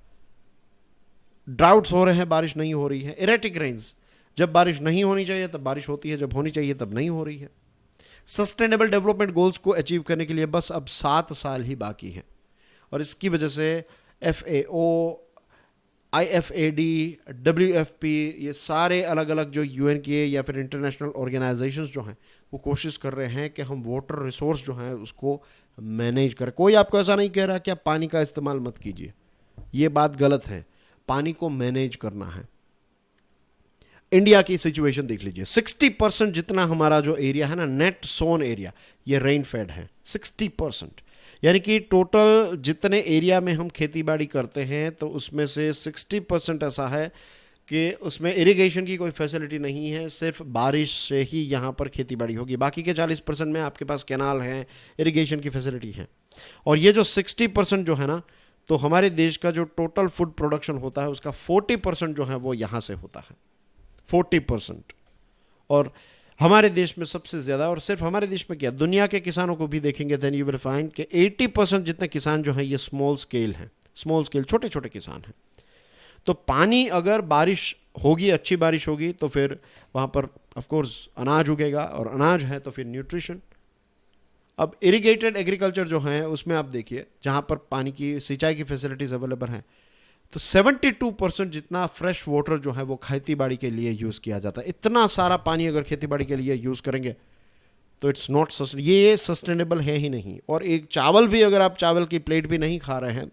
ड्राउट्स हो रहे हैं, बारिश नहीं हो रही है। इरेटिक रेन्स, जब बारिश नहीं होनी चाहिए तब बारिश होती है, जब होनी चाहिए तब नहीं हो रही है। सस्टेनेबल डेवलपमेंट गोल्स को अचीव करने के लिए बस अब 7 साल ही बाकी हैं, और इसकी वजह से FAO, IFAD, WFP, ये सारे अलग अलग जो UN के या फिर इंटरनेशनल ऑर्गेनाइजेशंस जो हैं, वो कोशिश कर रहे हैं कि हम वाटर रिसोर्स जो हैं उसको मैनेज करें। कोई आपको ऐसा नहीं कह रहा कि आप पानी का इस्तेमाल मत कीजिए, ये बात गलत है। पानी को मैनेज करना है। इंडिया की सिचुएशन देख लीजिए, 60% जितना हमारा जो एरिया है ना, नेट सोन एरिया, ये रेन फेड है 60%। यानी कि टोटल जितने एरिया में हम खेती बाड़ी करते हैं, तो उसमें से 60% ऐसा है कि उसमें इरिगेशन की कोई फैसिलिटी नहीं है, सिर्फ बारिश से ही यहाँ पर खेती बाड़ी होगी। बाकी के 40% में आपके पास कैनाल हैं, इरिगेशन की फैसिलिटी है। और ये जो 60% जो है ना, तो हमारे देश का जो टोटल फूड प्रोडक्शन होता है उसका 40% जो है वो यहाँ से होता है, 40%। और हमारे देश में सबसे ज़्यादा, और सिर्फ हमारे देश में क्या, दुनिया के किसानों को भी देखेंगे देन यू विल फाइंड कि 80% जितने किसान जो हैं ये स्मॉल स्केल हैं, स्मॉल स्केल छोटे छोटे किसान हैं। तो पानी, अगर बारिश होगी, अच्छी बारिश होगी, तो फिर वहाँ पर ऑफ कोर्स अनाज उगेगा, और अनाज है तो फिर न्यूट्रिशन। अब इरिगेटेड एग्रीकल्चर जो है उसमें आप देखिए, जहाँ पर पानी की सिंचाई की फैसिलिटीज़ अवेलेबल हैं, तो 72% जितना फ्रेश वाटर जो है वो खेती बाड़ी के लिए यूज़ किया जाता है। इतना सारा पानी अगर खेती बाड़ी के लिए यूज़ करेंगे तो इट्स नॉट ये सस्टेनेबल है ही नहीं। और एक चावल भी, अगर आप चावल की प्लेट भी नहीं खा रहे हैं,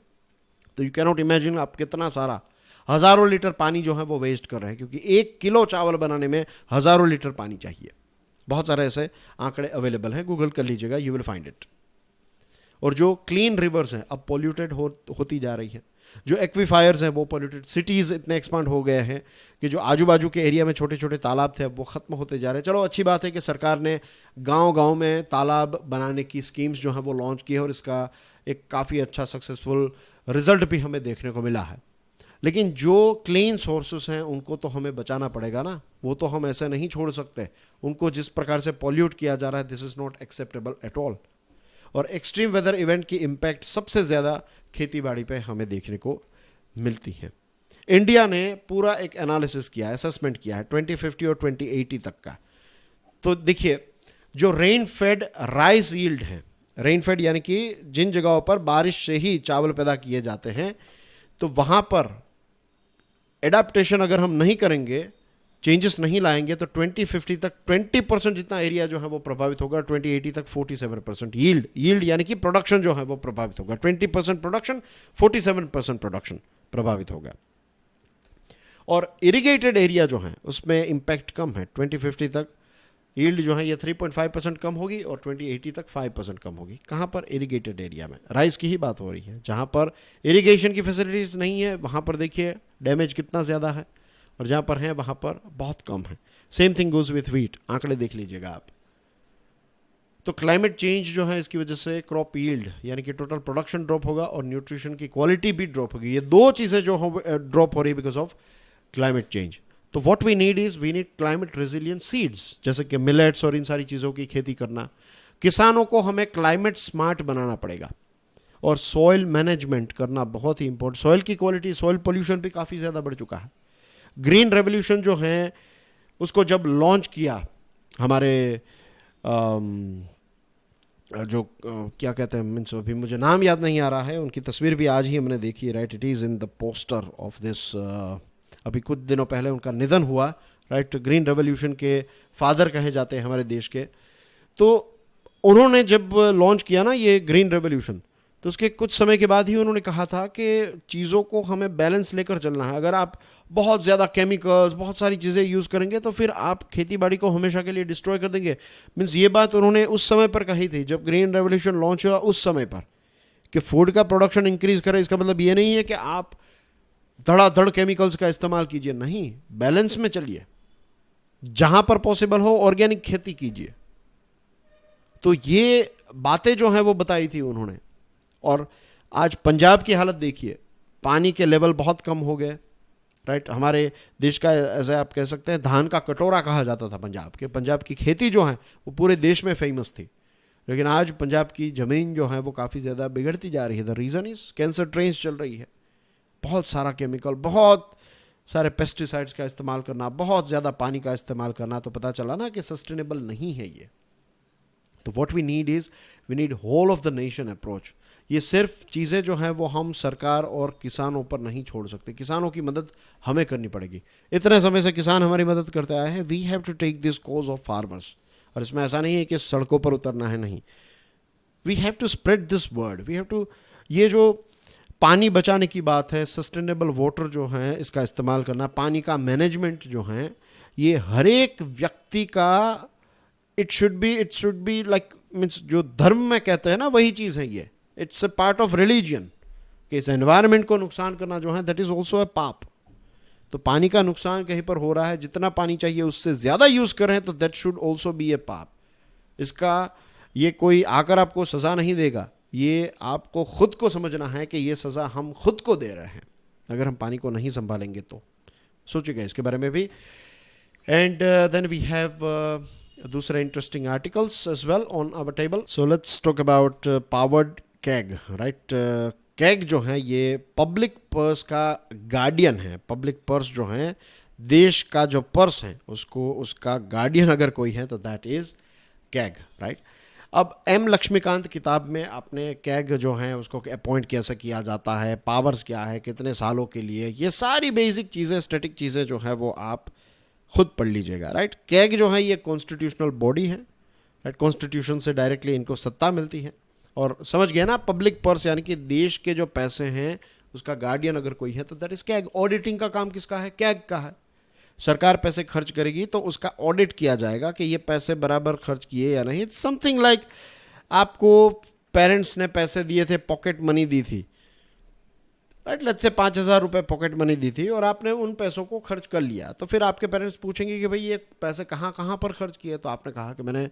तो यू कैनॉट इमेजिन आप कितना सारा, हज़ारों लीटर पानी जो है वो वेस्ट कर रहे हैं, क्योंकि 1 किलो चावल बनाने में हज़ारों लीटर पानी चाहिए। बहुत सारे ऐसे आंकड़े अवेलेबल हैं, गूगल कर लीजिएगा, यू विल फाइंड इट। और जो क्लीन रिवर्स हैं अब पॉल्यूटेड होती जा रही है, जो एक्वीफायर्स हैं वो पॉल्यूटेड, सिटीज़ इतने एक्सपांड हो गए हैं कि जो आजू बाजू के एरिया में छोटे छोटे तालाब थे अब वो ख़त्म होते जा रहे हैं। चलो अच्छी बात है कि सरकार ने गांव गांव में तालाब बनाने की स्कीम्स जो हैं वो लॉन्च की है, और इसका एक काफ़ी अच्छा सक्सेसफुल रिजल्ट भी हमें देखने को मिला है। लेकिन जो क्लीन सोर्सेस हैं उनको तो हमें बचाना पड़ेगा ना, वो तो हम ऐसे नहीं छोड़ सकते। उनको जिस प्रकार से पॉल्यूट किया जा रहा है, this is not acceptable at all. और एक्सट्रीम वेदर इवेंट की इम्पैक्ट सबसे ज़्यादा खेती बाड़ी पे हमें देखने को मिलती है। इंडिया ने पूरा एक एनालिसिस किया, असेसमेंट किया है 2050 और 2080 तक का। तो देखिए, जो रेन फेड राइस यील्ड है, रेन फेड यानी कि जिन जगहों पर बारिश से ही चावल पैदा किए जाते हैं, तो वहाँ पर एडाप्टेशन अगर हम नहीं करेंगे, चेंजेस नहीं लाएंगे, तो 2050 तक 20% जितना एरिया जो है वो प्रभावित होगा, 2080 तक 47% यील्ड यानी कि प्रोडक्शन जो है वो प्रभावित होगा। 20% प्रोडक्शन, 47% प्रोडक्शन प्रभावित होगा। और इरिगेटेड एरिया जो है उसमें इम्पैक्ट कम है। 2050 तक यील्ड जो है ये 3.5% कम होगी, और 2080 तक 5% कम होगी। कहाँ पर? इरिगेटेड एरिया में। राइस की ही बात हो रही है। जहाँ पर इरिगेशन की फैसिलिटीज़ नहीं है, वहाँ पर देखिए डैमेज कितना ज़्यादा है, और जहाँ पर है वहाँ पर बहुत कम है। Same thing goes with wheat, आंकड़े देख लीजिएगा आप। तो क्लाइमेट चेंज जो है इसकी वजह से क्रॉप यील्ड यानी कि टोटल प्रोडक्शन ड्रॉप होगा, और न्यूट्रिशन की क्वालिटी भी ड्रॉप होगी। ये दो चीज़ें जो ड्रॉप हो रही है बिकॉज ऑफ क्लाइमेट चेंज। तो what we need is, we need climate resilient seeds, जैसे कि मिलेट्स और इन सारी चीज़ों की खेती करना। किसानों को हमें क्लाइमेट स्मार्ट बनाना पड़ेगा, और सॉइल मैनेजमेंट करना बहुत ही इंपॉर्टेंट। सॉइल की क्वालिटी, सॉइल पोल्यूशन भी काफ़ी ज़्यादा बढ़ चुका है। ग्रीन रेवोल्यूशन जो है उसको जब लॉन्च किया हमारे जो क्या कहते हैं, मीन्स अभी मुझे नाम याद नहीं आ रहा है, उनकी तस्वीर भी आज ही हमने देखी, right, it is in the poster of this, अभी कुछ दिनों पहले उनका निधन हुआ, राइट, ग्रीन रेवोल्यूशन के फादर कहे जाते हैं हमारे देश के। तो उन्होंने जब लॉन्च किया ना ये ग्रीन रेवोल्यूशन, तो उसके कुछ समय के बाद ही उन्होंने कहा था कि चीज़ों को हमें बैलेंस लेकर चलना है। अगर आप बहुत ज़्यादा केमिकल्स, बहुत सारी चीज़ें यूज़ करेंगे तो फिर आप खेती बाड़ी को हमेशा के लिए डिस्ट्रॉय कर देंगे। मीन्स ये बात उन्होंने उस समय पर कही थी जब ग्रीन रेवोल्यूशन लॉन्च हुआ, उस समय पर, कि फूड का प्रोडक्शन इंक्रीज करें। इसका मतलब ये नहीं है कि आप धड़ाधड़ केमिकल्स का इस्तेमाल कीजिए, नहीं, बैलेंस में चलिए, जहां पर पॉसिबल हो ऑर्गेनिक खेती कीजिए। तो ये बातें जो हैं वो बताई थी उन्होंने। और आज पंजाब की हालत देखिए, पानी के लेवल बहुत कम हो गए, राइट। हमारे देश का, ऐसे आप कह सकते हैं, धान का कटोरा कहा जाता था पंजाब के। पंजाब की खेती जो है वो पूरे देश में फेमस थी। लेकिन आज पंजाब की ज़मीन जो है वो काफ़ी ज़्यादा बिगड़ती जा रही है। The reason is cancer trains चल रही है, बहुत सारा केमिकल, बहुत सारे पेस्टिसाइड्स का इस्तेमाल करना, बहुत ज़्यादा पानी का इस्तेमाल करना। तो पता चला ना कि सस्टेनेबल नहीं है ये। तो what we need is, we need whole of the nation approach. ये सिर्फ चीज़ें जो हैं वो हम सरकार और किसानों पर नहीं छोड़ सकते। किसानों की मदद हमें करनी पड़ेगी। इतने समय से किसान हमारी मदद करते आए हैं। We have to take this cause of farmers. और इसमें ऐसा नहीं है कि सड़कों पर उतरना है, नहीं, we have to spread this word, we have to, ये जो पानी बचाने की बात है, सस्टेनेबल वाटर जो है इसका इस्तेमाल करना, पानी का मैनेजमेंट जो है, ये हर एक व्यक्ति का, it should be like, means जो धर्म में कहते हैं ना, वही चीज़ है ये। It's a part of religion कि इस एनवायरनमेंट को नुकसान करना जो है, दैट इज ऑल्सो अ पाप। तो पानी का नुकसान कहीं पर हो रहा है, जितना पानी चाहिए उससे ज़्यादा यूज़ करें तो दैट शुड ऑल्सो बी ए पाप। इसका ये कोई आकर आपको सज़ा नहीं देगा, ये आपको खुद को समझना है कि ये सज़ा हम खुद को दे रहे हैं अगर हम पानी को नहीं संभालेंगे तो। सोचिएगा इसके बारे में भी। एंड देन वी हैव दूसरे interesting articles as well on our table. So let's talk about powered CAG, right. CAG जो है ये पब्लिक पर्स का गार्डियन है। पब्लिक पर्स जो है, देश का जो पर्स है उसको, उसका गार्डियन अगर कोई है तो दैट इज कैग, राइट। अब एम लक्ष्मीकांत किताब में आपने कैग जो है उसको अपॉइंट कैसे किया जाता है, पावर्स क्या है, कितने सालों के लिए, ये सारी बेसिक चीज़ें, स्टैटिक चीज़ें जो है वो आप खुद पढ़ लीजिएगा, राइट। कैग जो है ये कॉन्स्टिट्यूशनल बॉडी है, राइट। कॉन्स्टिट्यूशन से डायरेक्टली इनको सत्ता मिलती है। और समझ गए ना, पब्लिक पर्स यानी कि देश के जो पैसे हैं उसका गार्डियन अगर कोई है तो दैट इज कैग। ऑडिटिंग का काम किसका है? कैग का है। सरकार पैसे खर्च करेगी तो उसका ऑडिट किया जाएगा कि ये पैसे बराबर खर्च किए या नहीं। इट्स समथिंग लाइक आपको पेरेंट्स ने पैसे दिए थे, पॉकेट मनी दी थी, राइट। लेट्स से 5,000 रुपये पॉकेट मनी दी थी और आपने उन पैसों को खर्च कर लिया। तो फिर आपके पेरेंट्स पूछेंगे कि भाई ये पैसे कहाँ कहाँ पर खर्च किए। तो आपने कहा कि मैंने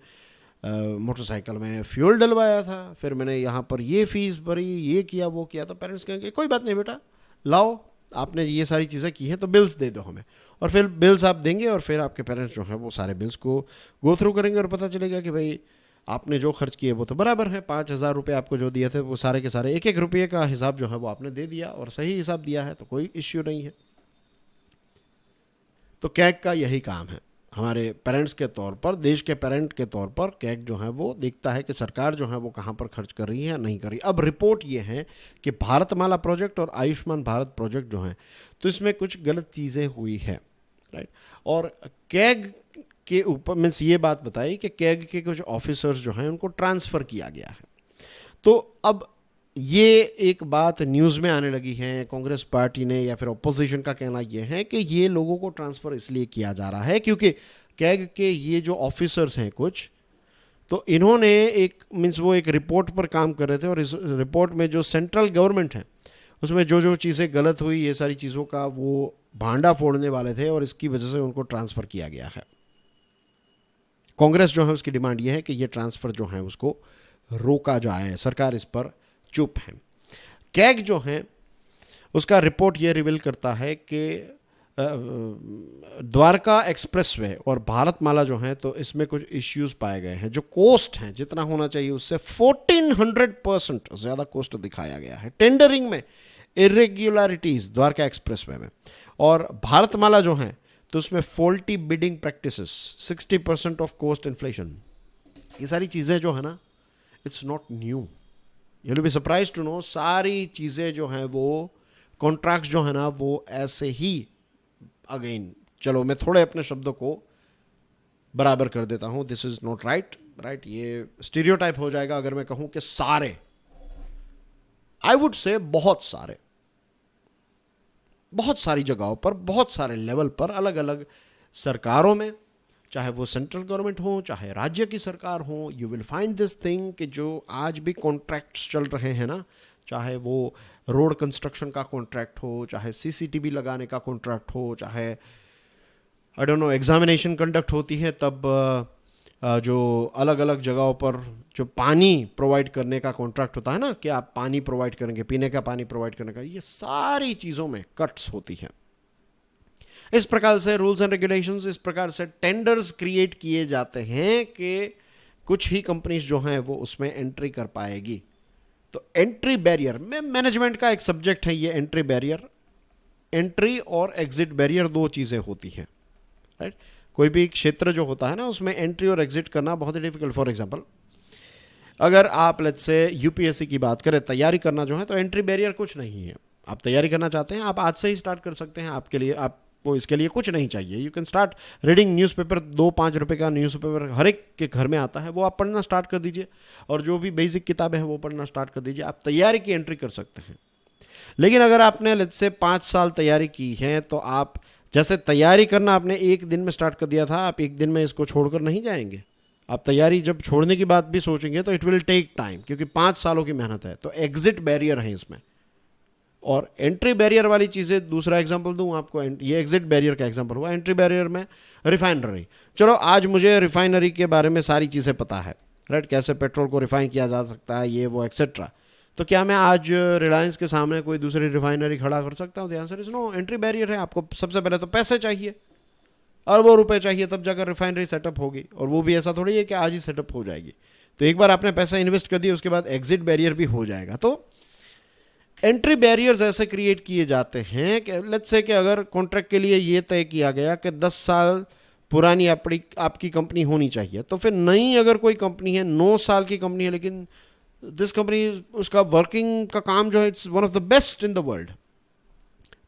मोटरसाइकिल में फ्यूल डलवाया था, फिर मैंने यहाँ पर ये फीस भरी, ये किया, वो किया। तो पेरेंट्स कहेंगे कोई बात नहीं बेटा, लाओ, आपने ये सारी चीज़ें की हैं तो बिल्स दे दो हमें। और फिर बिल्स आप देंगे और फिर आपके पेरेंट्स जो हैं वो सारे बिल्स को गो थ्रू करेंगे और पता चलेगा कि भाई आपने जो खर्च किए वो तो बराबर है। 5,000 रुपये आपको जो दिए थे वो सारे के सारे, एक एक रुपये का हिसाब जो है वो आपने दे दिया और सही हिसाब दिया है, तो कोई इश्यू नहीं है। तो कैग का यही काम है। हमारे पेरेंट्स के तौर पर, देश के पेरेंट के तौर पर कैग जो है वो देखता है कि सरकार जो है वो कहाँ पर खर्च कर रही है या नहीं कर रही। अब रिपोर्ट ये है कि भारतमाला प्रोजेक्ट और आयुष्मान भारत प्रोजेक्ट जो है तो इसमें कुछ गलत चीज़ें हुई है, राइट। और कैग के ऊपर मीन्स ये बात बताई कि कैग के कुछ ऑफिसर्स जो हैं उनको ट्रांसफ़र किया गया है। तो अब ये एक बात न्यूज़ में आने लगी है, कांग्रेस पार्टी ने या फिर अपोजिशन का कहना यह है कि ये लोगों को ट्रांसफ़र इसलिए किया जा रहा है क्योंकि कैग के ये जो ऑफिसर्स हैं कुछ, तो इन्होंने एक मीन्स वो एक रिपोर्ट पर काम कर रहे थे और इस रिपोर्ट में जो सेंट्रल गवर्नमेंट है उसमें जो जो चीज़ें गलत हुई, ये सारी चीज़ों का वो भांडा फोड़ने वाले थे और इसकी वजह से उनको ट्रांसफ़र किया गया है। कांग्रेस जो है उसकी डिमांड ये है कि ये ट्रांसफ़र जो है उसको रोका जाए, सरकार इस पर चुप है। कैग जो है उसका रिपोर्ट ये रिवील करता है कि द्वारका एक्सप्रेसवे और भारतमाला जो है तो इसमें कुछ इश्यूज पाए गए हैं। जो कोस्ट हैं जितना होना चाहिए उससे 1400% ज़्यादा कोस्ट दिखाया गया है। टेंडरिंग में इरेग्युलरिटीज़ द्वारका एक्सप्रेसवे में, और भारतमाला जो है तो उसमें faulty bidding practices, 60% of cost inflation, ये सारी चीज़ें जो है ना it's not new. You will be surprise to know सारी चीज़ें जो हैं वो कॉन्ट्रैक्ट्स जो है ना वो ऐसे ही, अगेन चलो मैं थोड़े अपने शब्दों को बराबर कर देता हूँ, this is not right, right ये स्टीरियोटाइप हो जाएगा अगर मैं कहूँ कि सारे, आई वुड से बहुत सारी जगहों पर, बहुत सारे लेवल पर, अलग अलग सरकारों में, चाहे वो सेंट्रल गवर्नमेंट हो चाहे राज्य की सरकार हो, you will find this thing कि जो आज भी कॉन्ट्रैक्ट्स चल रहे हैं ना, चाहे वो रोड कंस्ट्रक्शन का कॉन्ट्रैक्ट हो, चाहे सीसीटीवी लगाने का कॉन्ट्रैक्ट हो, चाहे I don't know examination conduct होती है तब जो अलग अलग जगहों पर जो पानी प्रोवाइड करने का कॉन्ट्रैक्ट होता है ना, कि आप पानी प्रोवाइड करेंगे, पीने का पानी प्रोवाइड करने का, ये सारी चीज़ों में कट्स होती हैं। इस प्रकार से रूल्स एंड रेगुलेशंस, इस प्रकार से टेंडर्स क्रिएट किए जाते हैं कि कुछ ही कंपनीज जो हैं वो उसमें एंट्री कर पाएगी। तो एंट्री बैरियर में मैनेजमेंट का एक सब्जेक्ट है ये एंट्री बैरियर। एंट्री और एग्जिट बैरियर दो चीज़ें होती हैं, राइट। कोई भी क्षेत्र जो होता है ना उसमें एंट्री और एग्जिट करना बहुत ही डिफिकल्ट। फॉर एग्जांपल अगर आप लेट्स से यूपीएससी की बात करें, तैयारी करना जो है, तो एंट्री बैरियर कुछ नहीं है। आप तैयारी करना चाहते हैं, आप आज से ही स्टार्ट कर सकते हैं, आपके लिए आपको इसके लिए कुछ नहीं चाहिए। You can start reading newspaper, 2-5 रुपये का न्यूज़पेपर हर एक के घर में आता है, वो आप पढ़ना स्टार्ट कर दीजिए, और जो भी बेसिक किताबें हैं वो पढ़ना स्टार्ट कर दीजिए। आप तैयारी की एंट्री कर सकते हैं। लेकिन अगर आपने लेट्स से 5 साल तैयारी की है, तो आप जैसे तैयारी करना आपने एक दिन में स्टार्ट कर दिया था, आप एक दिन में इसको छोड़कर नहीं जाएंगे। आप तैयारी जब छोड़ने की बात भी सोचेंगे तो इट विल टेक टाइम, क्योंकि 5 सालों की मेहनत है। तो एग्जिट बैरियर है इसमें, और एंट्री बैरियर वाली चीज़ें, दूसरा एग्जांपल दूं आपको, ये एग्जिट बैरियर का एग्जांपल हुआ। एंट्री बैरियर में रिफाइनरी, चलो आज मुझे रिफाइनरी के बारे में सारी चीज़ें पता है, राइट, कैसे पेट्रोल को रिफाइन किया जा सकता है, ये वो एक्सेट्रा। तो क्या मैं आज रिलायंस के सामने कोई दूसरी रिफाइनरी खड़ा कर सकता हूँ? The answer is no. Entry barrier है। आपको सबसे पहले तो पैसे चाहिए, अरबों रुपए चाहिए, तब जाकर रिफाइनरी सेटअप होगी, और वो भी ऐसा थोड़ी है कि आज ही सेटअप हो जाएगी। तो एक बार आपने पैसा इन्वेस्ट कर दिया, उसके बाद एग्जिट बैरियर भी हो जाएगा। तो एंट्री बैरियर्स ऐसे क्रिएट किए जाते हैं कि लेट्स से कि अगर कॉन्ट्रैक्ट के लिए ये तय किया गया कि 10 साल पुरानी आपकी कंपनी होनी चाहिए, तो फिर नई अगर कोई कंपनी है, 9 साल की कंपनी है, लेकिन दिस कंपनी, उसका वर्किंग का काम जो है it's one of the best in the world,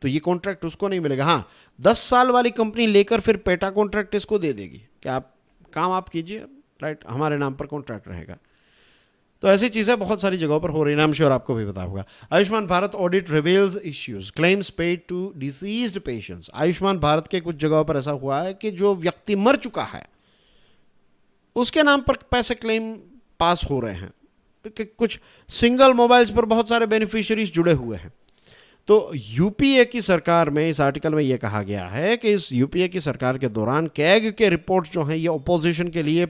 तो ये कॉन्ट्रैक्ट उसको नहीं मिलेगा। हाँ, 10 साल वाली कंपनी लेकर फिर पेटा कॉन्ट्रैक्ट इसको दे देगी कि आप काम आप कीजिए, राइट, हमारे नाम पर कॉन्ट्रैक्ट रहेगा। तो ऐसी चीज़ें बहुत सारी जगहों पर हो रही हैं, आई एम श्योर आपको भी पता होगा। Ayushman Bharat audit reveals issues, claims paid to deceased patients. Ayushman Bharat के कुछ जगहों पर ऐसा हुआ है कि जो व्यक्ति मर चुका है उसके नाम पर पैसे क्लेम पास हो रहे हैं, कि कुछ सिंगल मोबाइल्स पर बहुत सारे बेनिफिशियरीज जुड़े हुए हैं। तो यूपीए की सरकार में, इस आर्टिकल में यह कहा गया है कि इस यूपीए की सरकार के दौरान कैग के रिपोर्ट जो हैं ये अपोजिशन के लिए,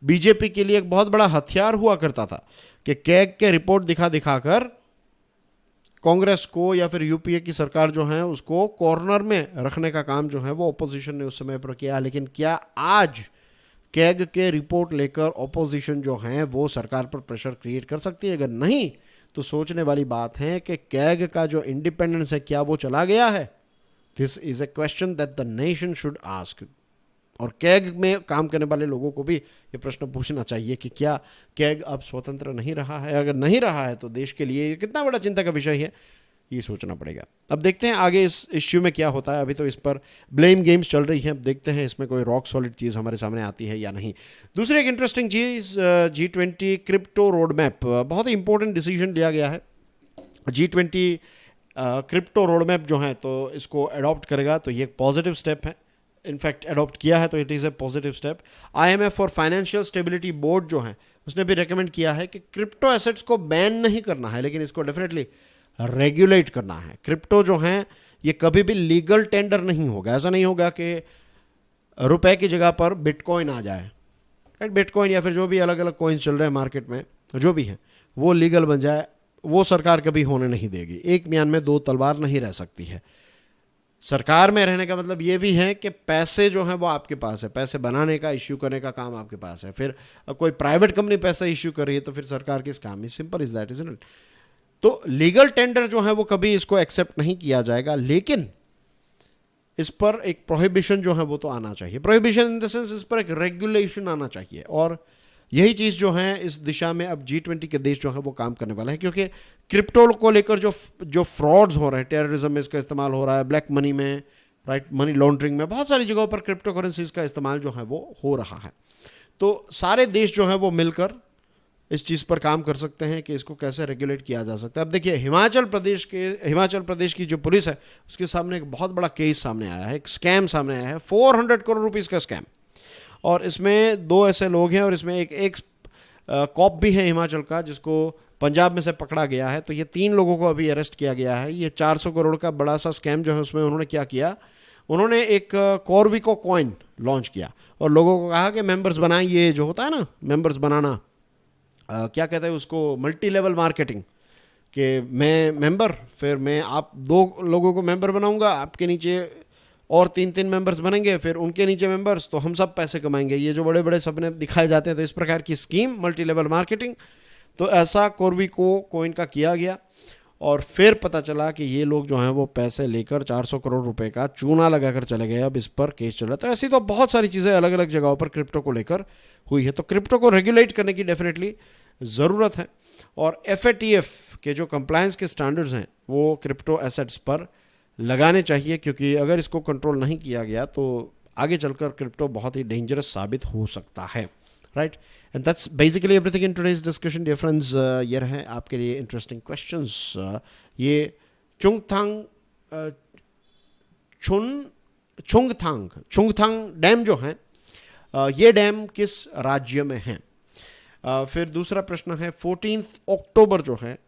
बीजेपी के लिए एक बहुत बड़ा हथियार हुआ करता था, कि कैग के रिपोर्ट दिखा दिखाकर कांग्रेस को या फिर यूपीए की सरकार जो है उसको कॉर्नर में रखने का काम जो है वो अपोजिशन ने उस समय पर किया। लेकिन क्या आज कैग के रिपोर्ट लेकर अपोजिशन जो है वो सरकार पर प्रेशर क्रिएट कर सकती है? अगर नहीं, तो सोचने वाली बात है कि कैग का जो इंडिपेंडेंस है क्या वो चला गया है? This is a question that the nation should ask. और कैग में काम करने वाले लोगों को भी ये प्रश्न पूछना चाहिए कि क्या कैग अब स्वतंत्र नहीं रहा है? अगर नहीं रहा है तो देश के लिए ये कितना बड़ा चिंता का विषय है, ये सोचना पड़ेगा। अब देखते हैं आगे इस इश्यू में क्या होता है। अभी तो इस पर ब्लेम गेम्स चल रही हैं, अब देखते हैं इसमें कोई रॉक सॉलिड चीज़ हमारे सामने आती है या नहीं। दूसरी एक इंटरेस्टिंग चीज़, G20 क्रिप्टो रोड मैप, बहुत ही इंपॉर्टेंट डिसीजन लिया गया है। G20 क्रिप्टो रोड मैप जो है तो इसको अडॉप्ट करेगा, तो ये एक पॉजिटिव स्टेप है। इनफैक्ट अडॉप्ट किया है तो it is a positive step. IMF और फाइनेंशियल स्टेबिलिटी बोर्ड जो है उसने भी रिकमेंड किया है कि क्रिप्टो एसेट्स को बैन नहीं करना है, लेकिन इसको डेफिनेटली रेगुलेट करना है। क्रिप्टो जो है ये कभी भी लीगल टेंडर नहीं होगा। ऐसा नहीं होगा कि रुपए की जगह पर बिटकॉइन आ जाए, राइट, बिटकॉइन या फिर जो भी अलग अलग कॉइन्स चल रहे हैं मार्केट में जो भी हैं वो लीगल बन जाए, वो सरकार कभी होने नहीं देगी। एक म्यान में दो तलवार नहीं रह सकती है। सरकार में रहने का मतलब ये भी है कि पैसे जो हैं वो आपके पास है, पैसे बनाने का, इश्यू करने का काम आपके पास है। फिर कोई प्राइवेट कंपनी पैसा इश्यू कर रही है तो फिर सरकार किस काम में? Simple is that, isn't it? तो लीगल टेंडर जो है वो कभी इसको एक्सेप्ट नहीं किया जाएगा, लेकिन इस पर एक प्रोहिबिशन जो है वो तो आना चाहिए। प्रोहिबिशन इन द सेंस इस पर एक रेगुलेशन आना चाहिए। और यही चीज़ जो है इस दिशा में अब G20 के देश जो है वो काम करने वाले हैं, क्योंकि क्रिप्टो को लेकर जो फ्रॉड्स हो रहे हैं, टेररिज्म में इसका इस्तेमाल हो रहा है, ब्लैक मनी में, राइट, मनी लॉन्ड्रिंग में, बहुत सारी जगहों पर क्रिप्टो करेंसीज का इस्तेमाल जो है वो हो रहा है। तो सारे देश जो है वो मिलकर इस चीज़ पर काम कर सकते हैं कि इसको कैसे रेगुलेट किया जा सकता है। अब देखिए हिमाचल प्रदेश की जो पुलिस है उसके सामने एक बहुत बड़ा केस सामने आया है, एक स्कैम सामने आया है, 400 करोड़ रुपीज़ का स्कैम। और इसमें दो ऐसे लोग हैं और इसमें एक कॉप भी है हिमाचल का जिसको पंजाब में से पकड़ा गया है। तो ये 3 लोगों को अभी अरेस्ट किया गया है। ये 400 करोड़ का बड़ा सा स्कैम जो है उसमें उन्होंने क्या किया, उन्होंने एक कॉर्विको कॉइन लॉन्च किया और लोगों को कहा कि मेंबर्स बनाइए, जो होता है ना मेंबर्स बनाना, क्या कहते हैं उसको, मल्टी लेवल मार्केटिंग, कि मैं मेंबर, फिर मैं आप 2 लोगों को मेंबर बनाऊंगा, आपके नीचे और 3 मेंबर्स बनेंगे, फिर उनके नीचे मेंबर्स, तो हम सब पैसे कमाएंगे। ये जो बड़े बड़े सपने दिखाए जाते हैं, तो इस प्रकार की स्कीम मल्टी लेवल मार्केटिंग, तो ऐसा कॉर्विको कॉइन का किया गया। और फिर पता चला कि ये लोग जो हैं वो पैसे लेकर 400 करोड़ रुपए का चूना लगाकर चले गए। अब इस पर केस चल रहा है। तो ऐसी तो बहुत सारी चीज़ें अलग अलग जगहों पर क्रिप्टो को लेकर हुई है। तो क्रिप्टो को रेगुलेट करने की डेफिनेटली ज़रूरत है। और FATF के जो कंप्लायंस के स्टैंडर्ड्स हैं वो क्रिप्टो एसेट्स पर लगाने चाहिए, क्योंकि अगर इसको कंट्रोल नहीं किया गया तो आगे चलकर क्रिप्टो बहुत ही डेंजरस साबित हो सकता है, right. And that's basically everything in today's discussion dear friends. ये रहे आपके लिए इंटरेस्टिंग क्वेश्चंस। ये चुंगथांग डैम जो है, ये डैम किस राज्य में है? फिर दूसरा प्रश्न है 14 अक्टूबर जो है,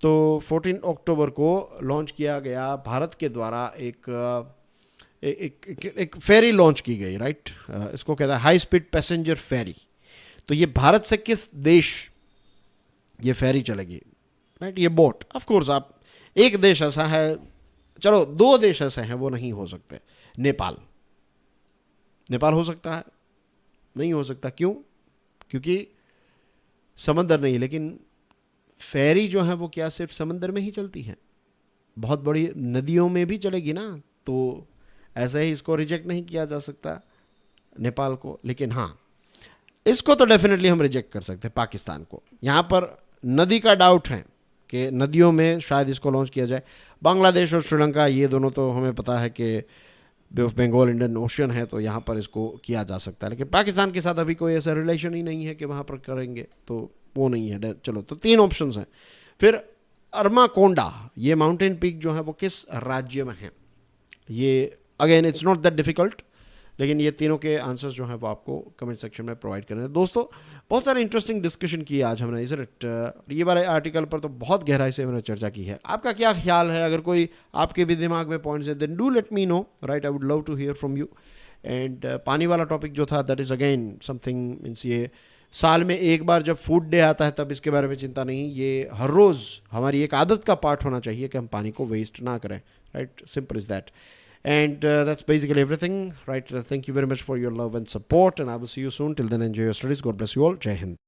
तो 14 अक्टूबर को लॉन्च किया गया भारत के द्वारा एक फेरी लॉन्च की गई, राइट। इसको कहता है हाई स्पीड पैसेंजर फेरी। तो ये भारत से किस देश ये फेरी चलेगी, राइट, ये बोट। ऑफ कोर्स आप एक देश ऐसा है, चलो 2 देश ऐसे हैं वो नहीं हो सकते। नेपाल हो सकता है, नहीं हो सकता, क्यों? क्योंकि समंदर नहीं, लेकिन फेरी जो है वो क्या सिर्फ समंदर में ही चलती है? बहुत बड़ी नदियों में भी चलेगी ना। तो ऐसे ही इसको रिजेक्ट नहीं किया जा सकता नेपाल को। लेकिन हाँ, इसको तो डेफिनेटली हम रिजेक्ट कर सकते हैं, पाकिस्तान को। यहाँ पर नदी का डाउट है कि नदियों में शायद इसको लॉन्च किया जाए। बांग्लादेश और श्रीलंका, ये दोनों तो हमें पता है कि बे ऑफ बंगाल इंडियन ओशियन है, तो यहाँ पर इसको किया जा सकता है। लेकिन पाकिस्तान के साथ अभी कोई ऐसा रिलेशन ही नहीं है कि वहाँ पर करेंगे, तो वो नहीं है। चलो, तो 3 ऑप्शंस हैं। फिर अरमाकोंडा, ये माउंटेन पीक जो है वो किस राज्य में है? ये again it's not that difficult, लेकिन ये तीनों के आंसर्स जो हैं वो आपको कमेंट सेक्शन में प्रोवाइड करने हैं। दोस्तों, बहुत सारे इंटरेस्टिंग डिस्कशन की आज हमने इस ये वाले आर्टिकल पर तो बहुत गहराई से हमने चर्चा की है। आपका क्या ख्याल है? अगर कोई आपके भी दिमाग में पॉइंट्स हैं, then do let me know, right. I would love to hear from you. And पानी वाला टॉपिक जो था, that is again something, means ये साल में एक बार जब फूड डे आता है तब इसके बारे में चिंता नहीं, ये हर रोज़ हमारी एक आदत का पार्ट होना चाहिए कि हम पानी को वेस्ट ना करें, right. Simple is that. And that's basically everything, right? Thank you very much for your love and support, and I will see you soon. Till then, enjoy your studies. God bless you all. Jai Hind.